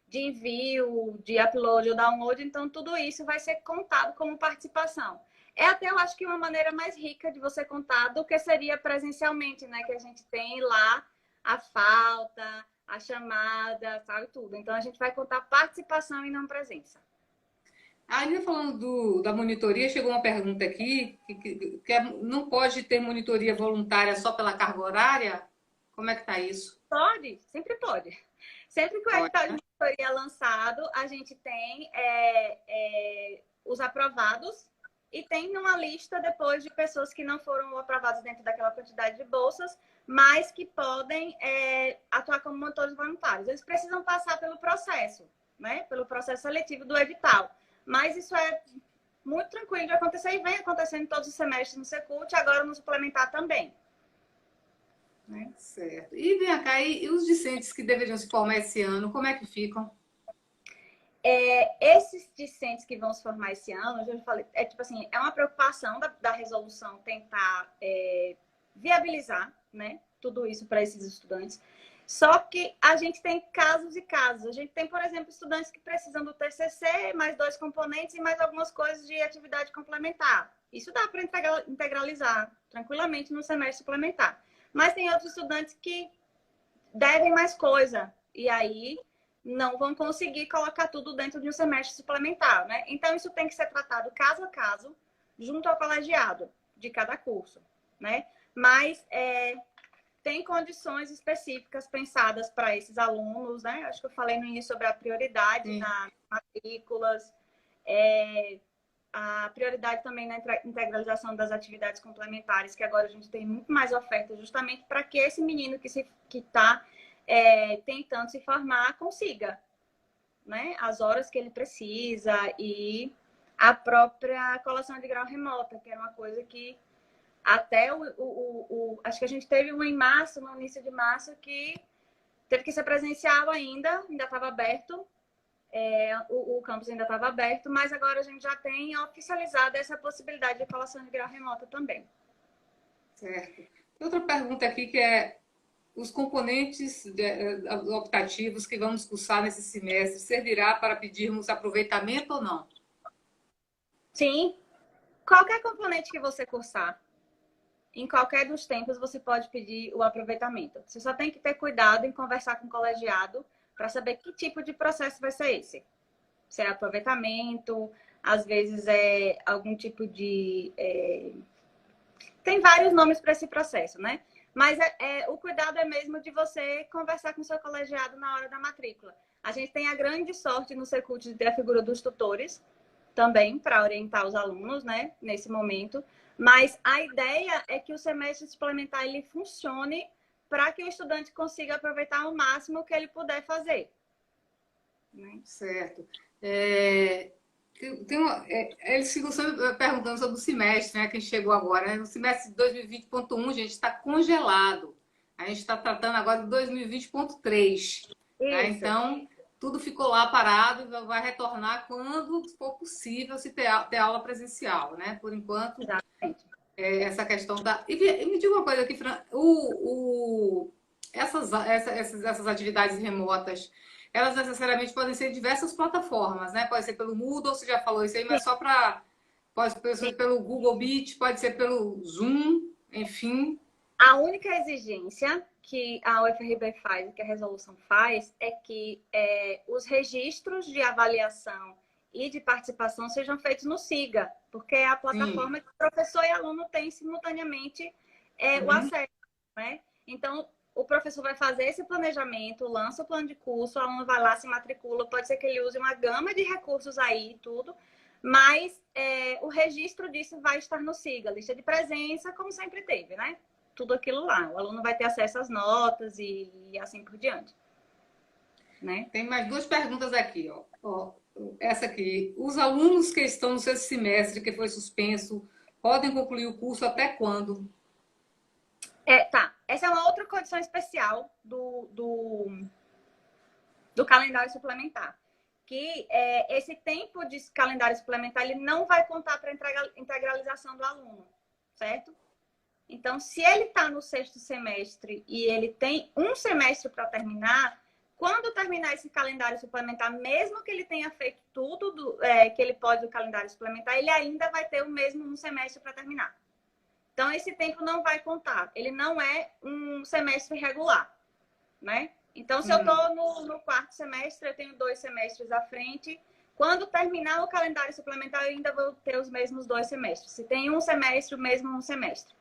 de envio, de upload ou download. Então, tudo isso vai ser contado como participação. É até, eu acho que uma maneira mais rica de você contar do que seria presencialmente, né? Que a gente tem lá a falta, a chamada, sabe tudo. Então, a gente vai contar participação e não presença. Ainda falando da monitoria, chegou uma pergunta aqui, não pode ter monitoria voluntária só pela carga horária? Como é que está isso? Pode, sempre pode. Sempre que o edital de monitoria é lançado, a gente tem os aprovados e tem uma lista depois de pessoas que não foram aprovadas dentro daquela quantidade de bolsas, mas que podem atuar como monitores voluntários. Eles precisam passar pelo processo, né? Pelo processo seletivo do edital. Mas isso é muito tranquilo de acontecer e vem acontecendo em todos os semestres no Secult, agora no suplementar também. Né? Certo. E vem cá, e os discentes que deveriam se formar esse ano, como é que ficam? Esses discentes que vão se formar esse ano, eu já falei, tipo assim, é uma preocupação da resolução tentar viabilizar, né, tudo isso para esses estudantes. Só que a gente tem casos e casos. A gente tem, por exemplo, estudantes que precisam do TCC, mais 2 componentes e mais algumas coisas de atividade complementar. Isso dá para integralizar tranquilamente no semestre suplementar. Mas tem outros estudantes que devem mais coisa. E aí não vão conseguir colocar tudo dentro de um semestre suplementar, né? Então, isso tem que ser tratado caso a caso, junto ao colegiado de cada curso, né? Mas tem condições específicas pensadas para esses alunos, né? Acho que eu falei no início sobre a prioridade nas matrículas, a prioridade também na integralização das atividades complementares, que agora a gente tem muito mais oferta, justamente para que esse menino que está tentando se formar consiga, né? As horas que ele precisa e a própria colação de grau remota, que era uma coisa que até acho que a gente teve uma em março, no início de março, que teve que ser presencial ainda estava aberto, o campus ainda estava aberto, mas agora a gente já tem oficializado essa possibilidade de colação de grau remota também. Certo. Outra pergunta aqui que é os componentes optativos que vamos cursar nesse semestre servirá para pedirmos aproveitamento ou não? Sim. Qualquer componente que você cursar, em qualquer dos tempos, você pode pedir o aproveitamento. Você só tem que ter cuidado em conversar com o colegiado para saber que tipo de processo vai ser esse. Se é aproveitamento, às vezes é algum tipo de... Tem vários nomes para esse processo, né? Mas o cuidado é mesmo de você conversar com o seu colegiado na hora da matrícula. A gente tem a grande sorte no Secult de ter a figura dos tutores também para orientar os alunos, né, nesse momento. Mas a ideia é que o semestre suplementar ele funcione para que o estudante consiga aproveitar ao máximo o que ele puder fazer. Né? Certo. Eles ficam sempre perguntando sobre o semestre, né, que chegou agora. Né? No semestre de 2020.1, gente, está congelado. A gente está tratando agora de 2020.3. Né? Então, tudo ficou lá parado e vai retornar quando for possível se ter aula presencial. Né? Por enquanto, essa questão da... E me diga uma coisa aqui, Fran. Essas atividades remotas, elas necessariamente podem ser diversas plataformas, né? Pode ser pelo Moodle, você já falou isso aí, mas só para... Pode ser pelo Google Meet, pode ser pelo Zoom, enfim. A única exigência que a UFRB faz, que a resolução faz, é que os registros de avaliação e de participação sejam feitos no SIGA, porque é a Sim. plataforma que o professor e aluno têm simultaneamente o acesso, né? Então, o professor vai fazer esse planejamento, lança o plano de curso, o aluno vai lá, se matricula, pode ser que ele use uma gama de recursos aí, tudo, mas o registro disso vai estar no SIGA, lista de presença, como sempre teve, né? Tudo aquilo lá. O aluno vai ter acesso às notas e assim por diante. Né? Tem mais duas perguntas aqui, ó. Essa aqui. Os alunos que estão no sexto semestre, que foi suspenso, podem concluir o curso até quando? Tá. Essa é uma outra condição especial do calendário suplementar. Que esse tempo de calendário suplementar ele não vai contar para a integralização do aluno, certo? Então, se ele está no sexto semestre e ele tem um semestre para terminar, quando terminar esse calendário suplementar, mesmo que ele tenha feito tudo que ele pode do calendário suplementar, ele ainda vai ter o mesmo um semestre para terminar. Então, esse tempo não vai contar. Ele não é um semestre regular, né? Então, se eu estou no quarto semestre, eu tenho 2 semestres à frente. Quando terminar o calendário suplementar, eu ainda vou ter os mesmos 2 semestres. Se tem um semestre, o mesmo um semestre.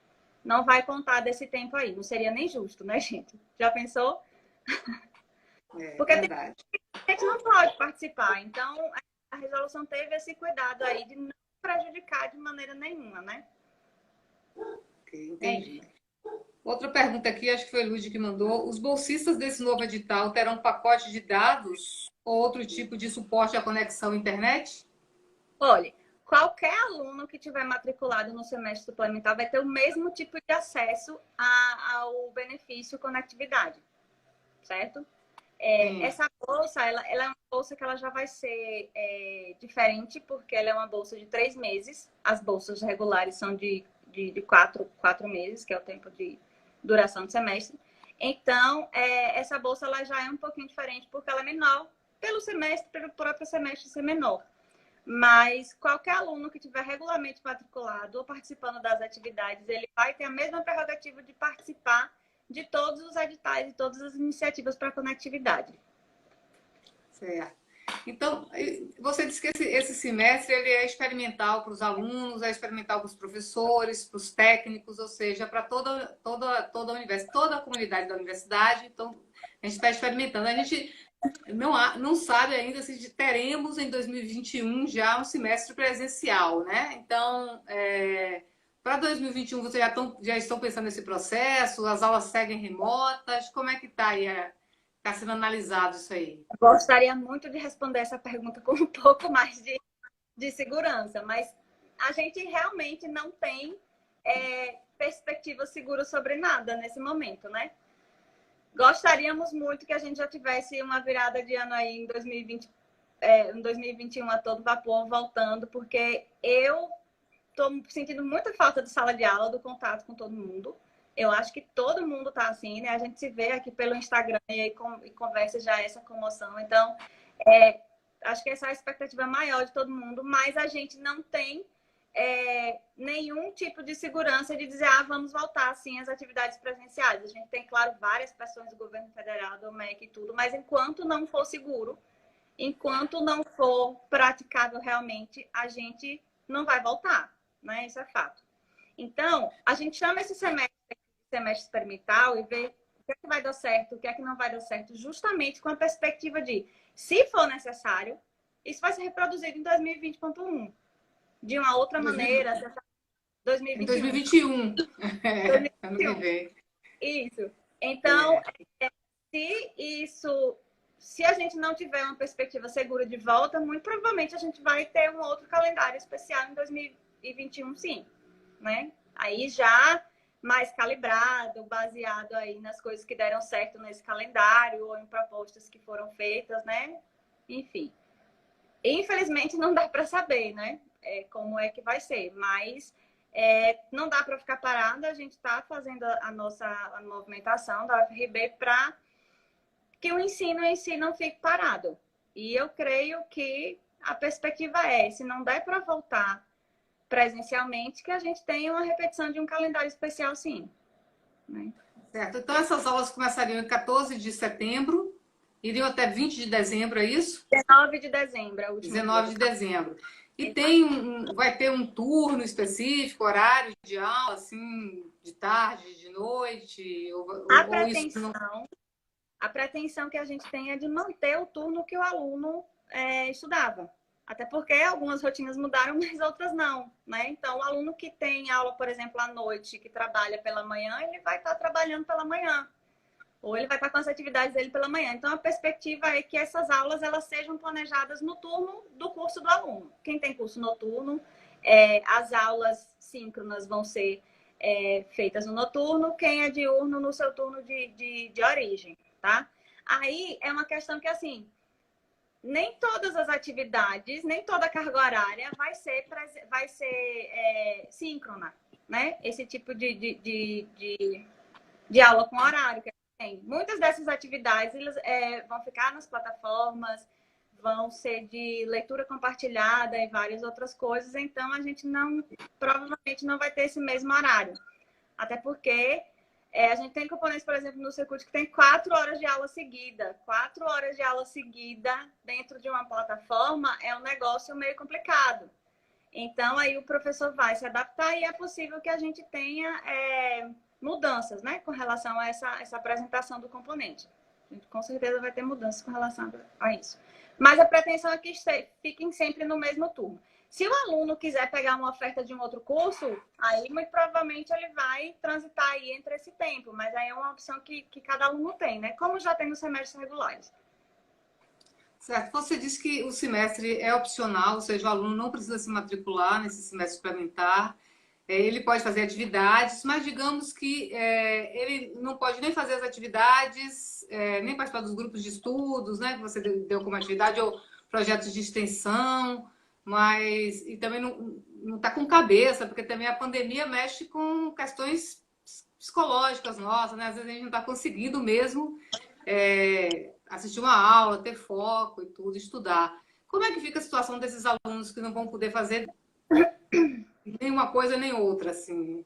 Não vai contar desse tempo aí. Não seria nem justo, né, gente? Já pensou? Porque Verdade. a gente não pode participar. Então, a resolução teve esse cuidado aí de não prejudicar de maneira nenhuma, né? Ok, entendi. Outra pergunta aqui, acho que foi a Lúcia que mandou. Os bolsistas desse novo edital terão pacote de dados ou outro tipo de suporte à conexão à internet? Olha, qualquer aluno que tiver matriculado no semestre suplementar vai ter o mesmo tipo de acesso ao benefício conectividade, certo? Essa bolsa, ela é uma bolsa que ela já vai ser diferente, porque ela é uma bolsa de 3 meses. As bolsas regulares são de 4 meses, que é o tempo de duração do semestre. Então, essa bolsa ela já é um pouquinho diferente, porque ela é menor pelo semestre, pelo próprio semestre ser menor. Mas qualquer aluno que tiver regularmente matriculado ou participando das atividades, ele vai ter a mesma prerrogativa de participar de todos os editais e todas as iniciativas para conectividade. Certo. Então, você disse que esse semestre ele é experimental para os alunos, é experimental para os professores, para os técnicos, ou seja, para toda a universidade, toda a comunidade da universidade. Então, a gente está experimentando. A gente não sabe ainda se teremos em 2021 já um semestre presencial, né? Então, para 2021, vocês já estão pensando nesse processo? As aulas seguem remotas? Como é que está aí? Está sendo analisado isso aí? Gostaria muito de responder essa pergunta com um pouco mais de segurança, mas a gente realmente não tem perspectiva segura sobre nada nesse momento, né? Gostaríamos muito que a gente já tivesse uma virada de ano aí em 2020, em 2021 a todo vapor voltando, porque eu estou sentindo muita falta de sala de aula, do contato com todo mundo. Eu acho que todo mundo está assim, né? A gente se vê aqui pelo Instagram e conversa já essa comoção. Então, acho que essa é a expectativa maior de todo mundo, mas a gente não tem nenhum tipo de segurança de dizer, vamos voltar assim às atividades presenciais. A gente tem, claro, várias pressões do governo federal, do MEC e tudo, mas enquanto não for seguro, enquanto não for praticável realmente, a gente não vai voltar, né? Isso é fato. Então, a gente chama esse semestre experimental e vê o que é que vai dar certo, o que é que não vai dar certo, justamente com a perspectiva de, se for necessário, isso vai ser reproduzido em 2020.1. De uma outra maneira, 2021. Em 2021. Ano que vem. Isso. Então, se a gente não tiver uma perspectiva segura de volta, muito provavelmente a gente vai ter um outro calendário especial em 2021, sim. Né? Aí já mais calibrado, baseado aí nas coisas que deram certo nesse calendário ou em propostas que foram feitas, né? Enfim. Infelizmente não dá para saber, né? Como é que vai ser, mas não dá para ficar parada. A gente está fazendo a movimentação da UFRB para que o ensino em si não fique parado. E eu creio que a perspectiva é, se não der para voltar presencialmente, que a gente tenha uma repetição de um calendário especial, sim. Né? Certo. Então, essas aulas começariam em 14 de setembro, iriam até 20 de dezembro, é isso? 19 de dezembro é o último 19 de dia. dezembro. E tem vai ter um turno específico, horário de aula, assim, de tarde, de noite? Ou isso não... A pretensão que a gente tem é de manter o turno que o aluno estudava. Até porque algumas rotinas mudaram, mas outras não, né? Então, o aluno que tem aula, por exemplo, à noite, que trabalha pela manhã, ele vai estar trabalhando pela manhã. Ou ele vai estar com as atividades dele pela manhã. Então, a perspectiva é que essas aulas elas sejam planejadas no turno do curso do aluno. Quem tem curso noturno, as aulas síncronas vão ser feitas no noturno. Quem é diurno, no seu turno de origem, tá? Aí é uma questão que, assim, nem todas as atividades, nem toda a carga horária vai ser síncrona, né? Esse tipo de aula com horário que tem. Muitas dessas atividades eles, vão ficar nas plataformas, vão ser de leitura compartilhada e várias outras coisas, então a gente provavelmente não vai ter esse mesmo horário. Até porque a gente tem componentes, por exemplo, no Secult que tem 4 horas de aula seguida. 4 horas de aula seguida dentro de uma plataforma é um negócio meio complicado. Então, aí o professor vai se adaptar e é possível que a gente tenha mudanças, né, com relação a essa apresentação do componente. A gente com certeza vai ter mudanças com relação a isso. Mas a pretensão é que fiquem sempre no mesmo turno. Se o aluno quiser pegar uma oferta de um outro curso, aí muito provavelmente ele vai transitar aí entre esse tempo, mas aí é uma opção que cada aluno tem, né? Como já tem nos semestres regulares. Certo. Você disse que o semestre é opcional, ou seja, o aluno não precisa se matricular nesse semestre suplementar. Ele pode fazer atividades, mas digamos que ele não pode nem fazer as atividades, nem participar dos grupos de estudos, né, que você deu como atividade, ou projetos de extensão, mas e também não está com cabeça, porque também a pandemia mexe com questões psicológicas nossas, né? Às vezes a gente não está conseguindo mesmo assistir uma aula, ter foco e tudo, estudar. Como é que fica a situação desses alunos que não vão poder fazer nem uma coisa nem outra, assim?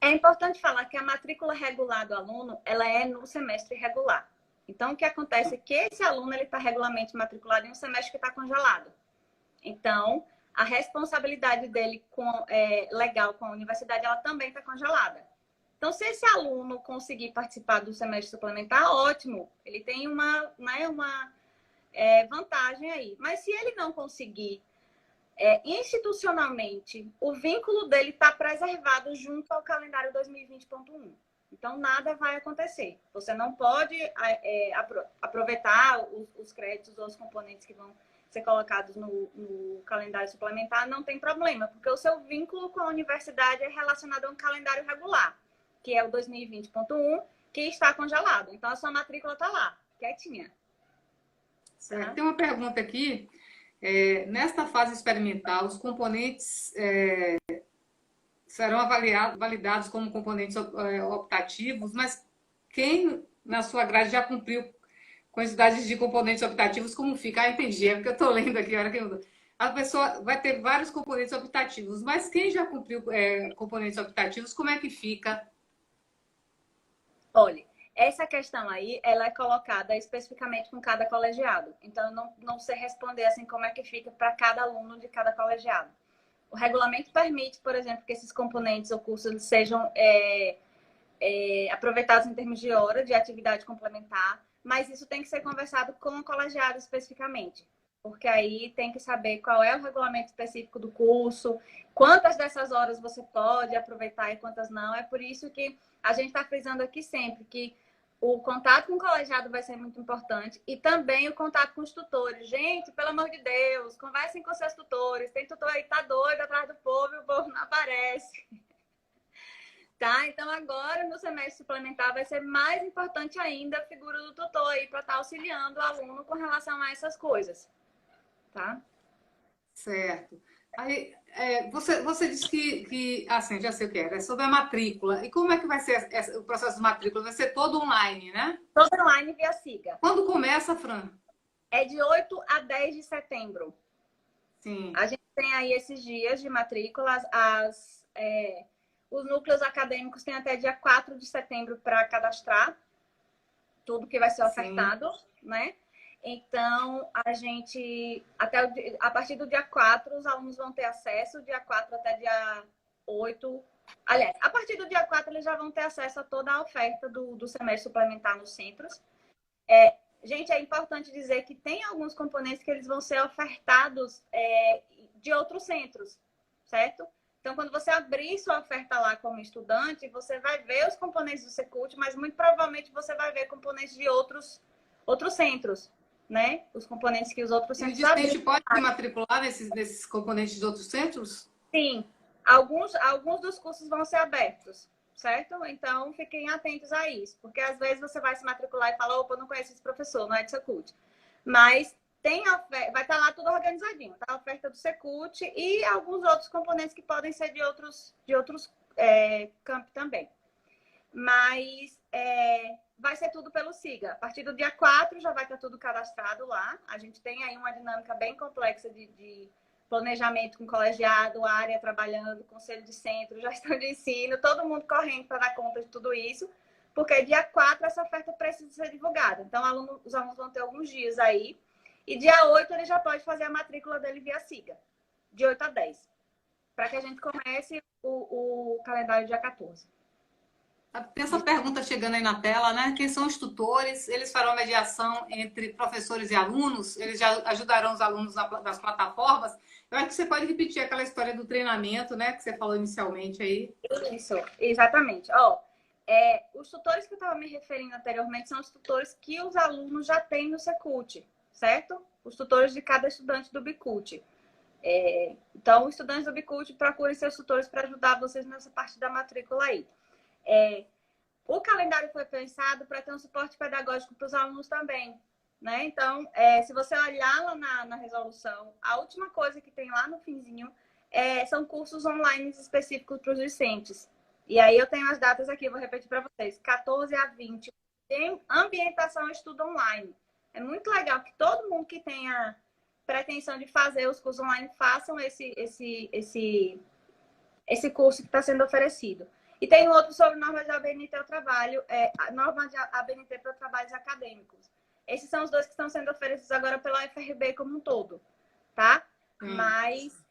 É importante falar que a matrícula regular do aluno, ela é no semestre regular. Então, o que acontece é que esse aluno está regularmente matriculado em um semestre que está congelado. Então, a responsabilidade dele legal com a universidade, ela também está congelada. Então, se esse aluno conseguir participar do semestre suplementar, ótimo. Ele tem uma vantagem aí. Mas se ele não conseguir, institucionalmente, o vínculo dele está preservado junto ao calendário 2020.1. Então, nada vai acontecer. Você não pode aproveitar os créditos ou os componentes que vão ser colocados no calendário suplementar, não tem problema, porque o seu vínculo com a universidade é relacionado a um calendário regular, que é o 2020.1, que está congelado. Então, a sua matrícula está lá, quietinha. Certo. Tá? Tem uma pergunta aqui. Nesta fase experimental, os componentes serão validados como componentes optativos, mas quem na sua grade já cumpriu quantidades de componentes optativos, como fica? Entendi, é porque eu estou lendo aqui, a pessoa vai ter vários componentes optativos, mas quem já cumpriu componentes optativos, como é que fica? Olha, essa questão aí, ela é colocada especificamente com cada colegiado. Então, eu não sei responder assim como é que fica para cada aluno de cada colegiado. O regulamento permite, por exemplo, que esses componentes ou cursos sejam aproveitados em termos de hora de atividade complementar, mas isso tem que ser conversado com o colegiado especificamente, porque aí tem que saber qual é o regulamento específico do curso, quantas dessas horas você pode aproveitar e quantas não. É por isso que a gente está frisando aqui sempre que o contato com o colegiado vai ser muito importante e também o contato com os tutores. Gente, pelo amor de Deus, conversem com seus tutores. Tem tutor aí que tá doido atrás do povo e o povo não aparece. Tá? Então, agora, no semestre suplementar, vai ser mais importante ainda a figura do tutor aí para estar auxiliando o aluno com relação a essas coisas. Tá? Certo. Aí, você disse assim, já sei o que era, é sobre a matrícula. E como é que vai ser o processo de matrícula? Vai ser todo online, né? Todo online via Siga. Quando começa, Fran? É de 8 a 10 de setembro. Sim. A gente tem aí esses dias de matrículas. Os núcleos acadêmicos têm até dia 4 de setembro para cadastrar tudo que vai ser ofertado, né? Então, a partir do dia 4, os alunos vão ter acesso, dia 4 até dia 8. Aliás, a partir do dia 4, eles já vão ter acesso a toda a oferta do semestre suplementar nos centros. Gente, é importante dizer que tem alguns componentes que eles vão ser ofertados de outros centros, certo? Então, quando você abrir sua oferta lá como estudante, você vai ver os componentes do Secult, mas muito provavelmente você vai ver componentes de outros centros, né? Os componentes que os outros centros E o discente pode se matricular nesses componentes de outros centros? Sim. Alguns dos cursos vão ser abertos, certo? Então, fiquem atentos a isso, porque às vezes você vai se matricular e fala, opa, eu não conheço esse professor, não é de Secult. Mas vai estar lá tudo organizadinho, tá? A oferta do Secult e alguns outros componentes que podem ser de outros campi também. Mas vai ser tudo pelo Siga. A partir do dia 4 já vai estar tudo cadastrado lá. A gente tem aí uma dinâmica bem complexa de planejamento com colegiado, área trabalhando, conselho de centro, gestão de ensino, todo mundo correndo para dar conta de tudo isso, porque dia 4 essa oferta precisa ser divulgada. Então, os alunos vão ter alguns dias aí. E dia 8 ele já pode fazer a matrícula dele via Siga, de 8 a 10, para que a gente comece o calendário dia 14. Tem essa pergunta chegando aí na tela, né? Quem são os tutores? Eles farão mediação entre professores e alunos? Eles já ajudarão os alunos das plataformas? Eu acho que você pode repetir aquela história do treinamento, né? Que você falou inicialmente aí. Isso, exatamente. Os tutores que eu estava me referindo anteriormente são os tutores que os alunos já têm no Secult, certo? Os tutores de cada estudante do Bicult. Então, os estudantes do Bicult, procurem seus tutores para ajudar vocês nessa parte da matrícula aí. O calendário foi pensado para ter um suporte pedagógico para os alunos também, né? Então, se você olhar lá na resolução, a última coisa que tem lá no finzinho são cursos online específicos para os discentes. E aí eu tenho as datas aqui, eu vou repetir para vocês. 14 a 20, tem ambientação e estudo online. É muito legal que todo mundo que tenha pretensão de fazer os cursos online façam esse curso que está sendo oferecido. E tem outro sobre normas de ABNT ao trabalho, normas de ABNT para trabalhos acadêmicos. Esses são os dois que estão sendo oferecidos agora pela UFRB como um todo, tá? Mas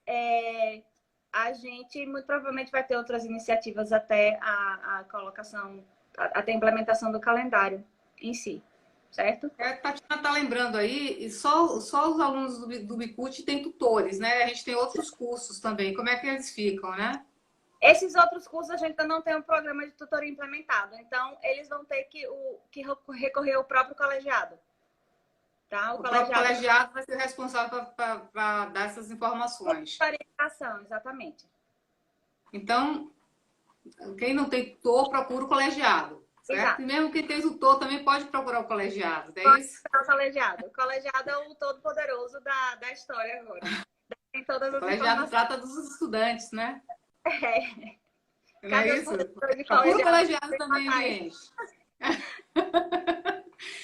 a gente muito provavelmente vai ter outras iniciativas até a colocação, até a implementação do calendário em si, certo? A Tatiana está lembrando aí, e só os alunos do Bicult têm tutores, né? A gente tem outros cursos também. Como é que eles ficam, né? Esses outros cursos a gente ainda não tem um programa de tutoria implementado. Então, eles vão ter que recorrer ao próprio colegiado. Tá? O próprio colegiado vai ser responsável para dar essas informações. Orientação, exatamente. Então, quem não tem tutor, procura o colegiado. Certo? Exato. E mesmo quem tem tutor também pode procurar o colegiado. Pode procurar o colegiado. O colegiado é o todo-poderoso da história agora. Tem todas as o colegiado trata dos estudantes, né? Não é isso? Procura o colegiado também, gente.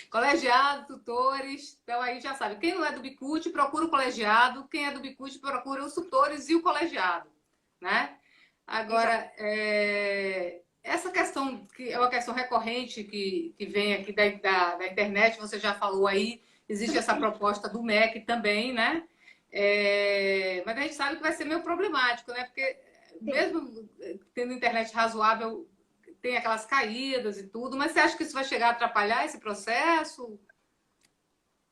Colegiado, tutores. Então aí já sabe. Quem não é do Bicult, procura o colegiado. Quem é do Bicult, procura os tutores e o colegiado. Né? Agora, essa questão, que é uma questão recorrente que vem aqui da internet, você já falou aí, existe essa proposta do MEC também, né? Mas a gente sabe que vai ser meio problemático, né? Porque mesmo tendo internet razoável, tem aquelas caídas e tudo, mas você acha que isso vai chegar a atrapalhar esse processo?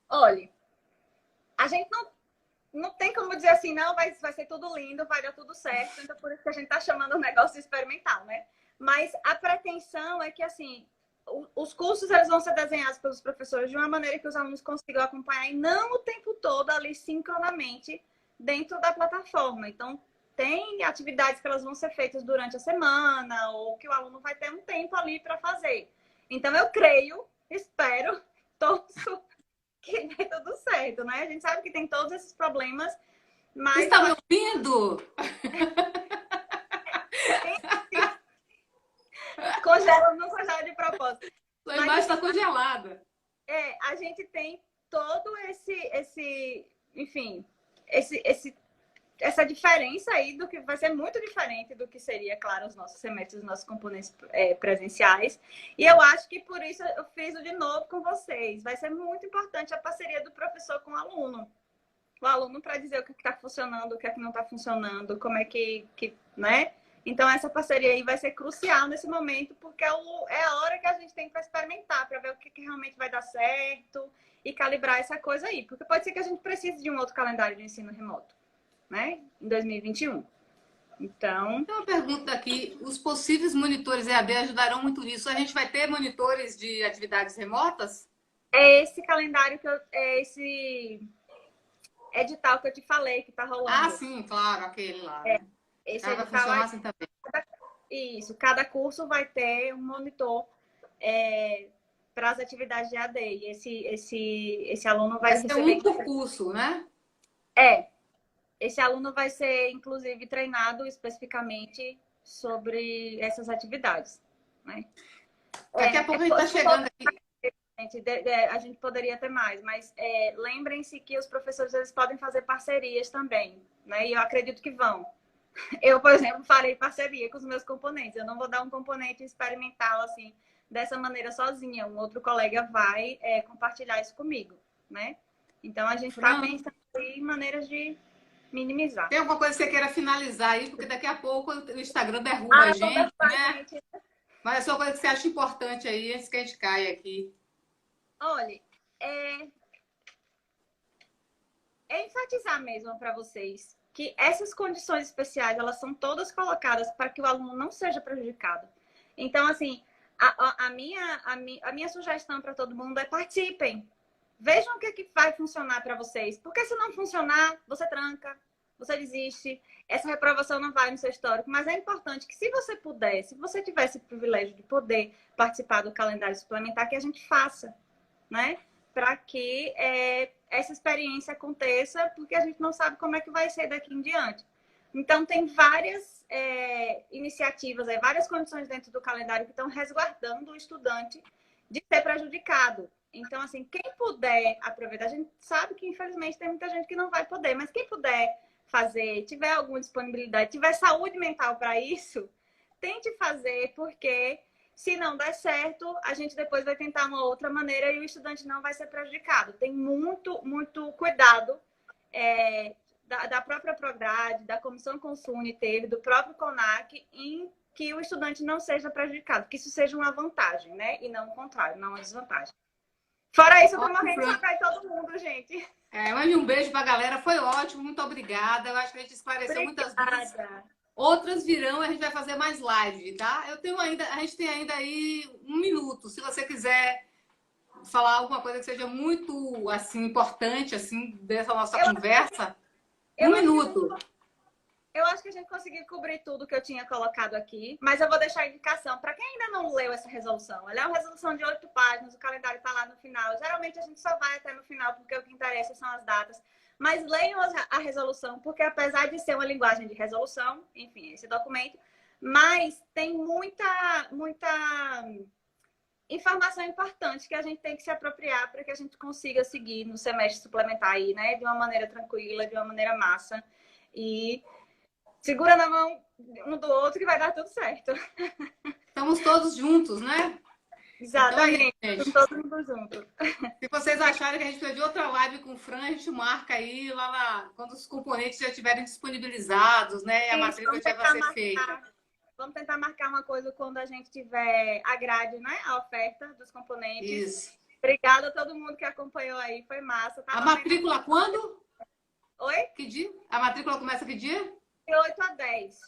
Olha, a gente não tem como dizer assim, não, vai ser tudo lindo, vai dar tudo certo, então por isso que a gente está chamando o negócio experimental, né? Mas a pretensão é que, assim, os cursos eles vão ser desenhados pelos professores de uma maneira que os alunos consigam acompanhar e não o tempo todo ali sincronamente dentro da plataforma. Então, tem atividades que elas vão ser feitas durante a semana ou que o aluno vai ter um tempo ali para fazer. Então, eu creio, espero, torço que dê tudo certo, né? A gente sabe que tem todos esses problemas Você Mas está me ouvindo? congela, não congela de propósito. Sua Mas imagem está congelada. a gente tem todo enfim, essa diferença aí do que vai ser muito diferente do que seria, claro, os nossos semestres, os nossos componentes presenciais. E eu acho que por isso eu fiz o de novo com vocês. Vai ser muito importante a parceria do professor com o aluno. O aluno para dizer o que está funcionando, o que é que não está funcionando, como é né? Então, essa parceria aí vai ser crucial nesse momento, porque é a hora que a gente tem para experimentar, para ver o que realmente vai dar certo e calibrar essa coisa aí. Porque pode ser que a gente precise de um outro calendário de ensino remoto, né? Em 2021. Então... Tem uma pergunta aqui. Os possíveis monitores EAD ajudarão muito nisso. A gente vai ter monitores de atividades remotas? É esse calendário é esse edital que eu te falei que está Ah, rolando. sim, claro, aquele lá, né? Esse Ah, vai edital funcionar aí, assim também. isso, cada curso vai ter um monitor para as atividades de AD. E esse aluno vai Vai ser receber. um por curso, né? Esse aluno vai ser, inclusive, treinado especificamente sobre essas atividades. Né? Daqui a pouco a gente está chegando aqui. A gente poderia ter mais, mas lembrem-se que os professores eles podem fazer parcerias também, né? E eu acredito que vão. Eu, por exemplo, farei parceria com os meus componentes. Eu não vou dar um componente experimental assim, dessa maneira sozinha. Um outro colega vai compartilhar isso comigo, né? Então, a gente está pensando em maneiras de minimizar. Tem alguma coisa que você queira finalizar aí? Porque daqui a pouco o Instagram derruba a gente, né? Mas é só coisa que você acha importante aí, antes que a gente caia aqui. Olha, enfatizar mesmo para vocês que essas condições especiais, elas são todas colocadas para que o aluno não seja prejudicado. Então, assim, a minha sugestão para todo mundo é participem. Vejam o que vai funcionar para vocês. Porque se não funcionar, você tranca, você desiste. Essa reprovação não vai no seu histórico. Mas é importante que se você puder, se você tivesse o privilégio de poder participar do calendário suplementar, que a gente faça, né? Para que essa experiência aconteça, porque a gente não sabe como é que vai ser daqui em diante. Então, tem várias iniciativas, várias condições dentro do calendário que estão resguardando o estudante de ser prejudicado. Então, assim, quem puder aproveitar, a gente sabe que, infelizmente, tem muita gente que não vai poder, mas quem puder fazer, tiver alguma disponibilidade, tiver saúde mental para isso, tente fazer, porque se não der certo, a gente depois vai tentar uma outra maneira e o estudante não vai ser prejudicado. Tem muito, muito cuidado da própria Prograde, da Comissão Consune teve, do próprio CONAC, em que o estudante não seja prejudicado, que isso seja uma vantagem, né? E não o contrário, não uma desvantagem. Fora isso, eu tô morrendo de saudade de todo mundo, gente. Mande um beijo pra galera, foi ótimo, muito obrigada. Eu acho que a gente esclareceu muitas dúvidas. Outras virão, a gente vai fazer mais live, tá? A gente tem ainda aí 1 minuto. Se você quiser falar alguma coisa que seja muito assim importante assim dessa nossa conversa, 1 minuto. Eu acho que a gente conseguiu cobrir tudo que eu tinha colocado aqui, mas eu vou deixar a indicação para quem ainda não leu essa resolução. Ela é uma resolução de 8 páginas, o calendário está lá no final. Geralmente a gente só vai até no final, porque o que interessa são as datas. Mas leiam a resolução, porque apesar de ser uma linguagem de resolução, enfim, esse documento, mas tem muita informação importante que a gente tem que se apropriar para que a gente consiga seguir no semestre suplementar aí, né? De uma maneira tranquila, de uma maneira massa. E segura na mão um do outro que vai dar tudo certo. Estamos todos juntos, né? Exatamente. Então, estamos todo mundo junto. Se vocês acharem que a gente precisa de outra live com o Fran, a gente marca aí quando os componentes já estiverem disponibilizados, né? E a matrícula já vai ser feita. Vamos tentar marcar uma coisa quando a gente tiver a grade, né? A oferta dos componentes. Isso. Obrigada a todo mundo que acompanhou aí. Foi massa. A matrícula quando? Oi? Que dia? A matrícula começa que dia? De 8 a 10.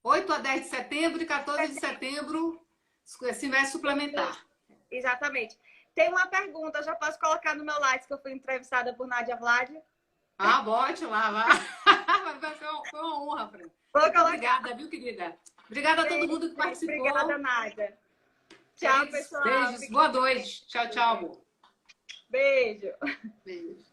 8 a 10 de setembro e 14 de setembro, semestre suplementar. Exatamente. Tem uma pergunta, eu já posso colocar no meu like que eu fui entrevistada por Nádia Vlad. Ah, bote lá, vai. Foi uma honra, Fran. Obrigada, viu, querida? Obrigada a todo mundo que participou. Obrigada, Nádia. Tchau, pessoal. Beijos. Boa noite. Tchau, tchau, amor. Beijo. Beijo.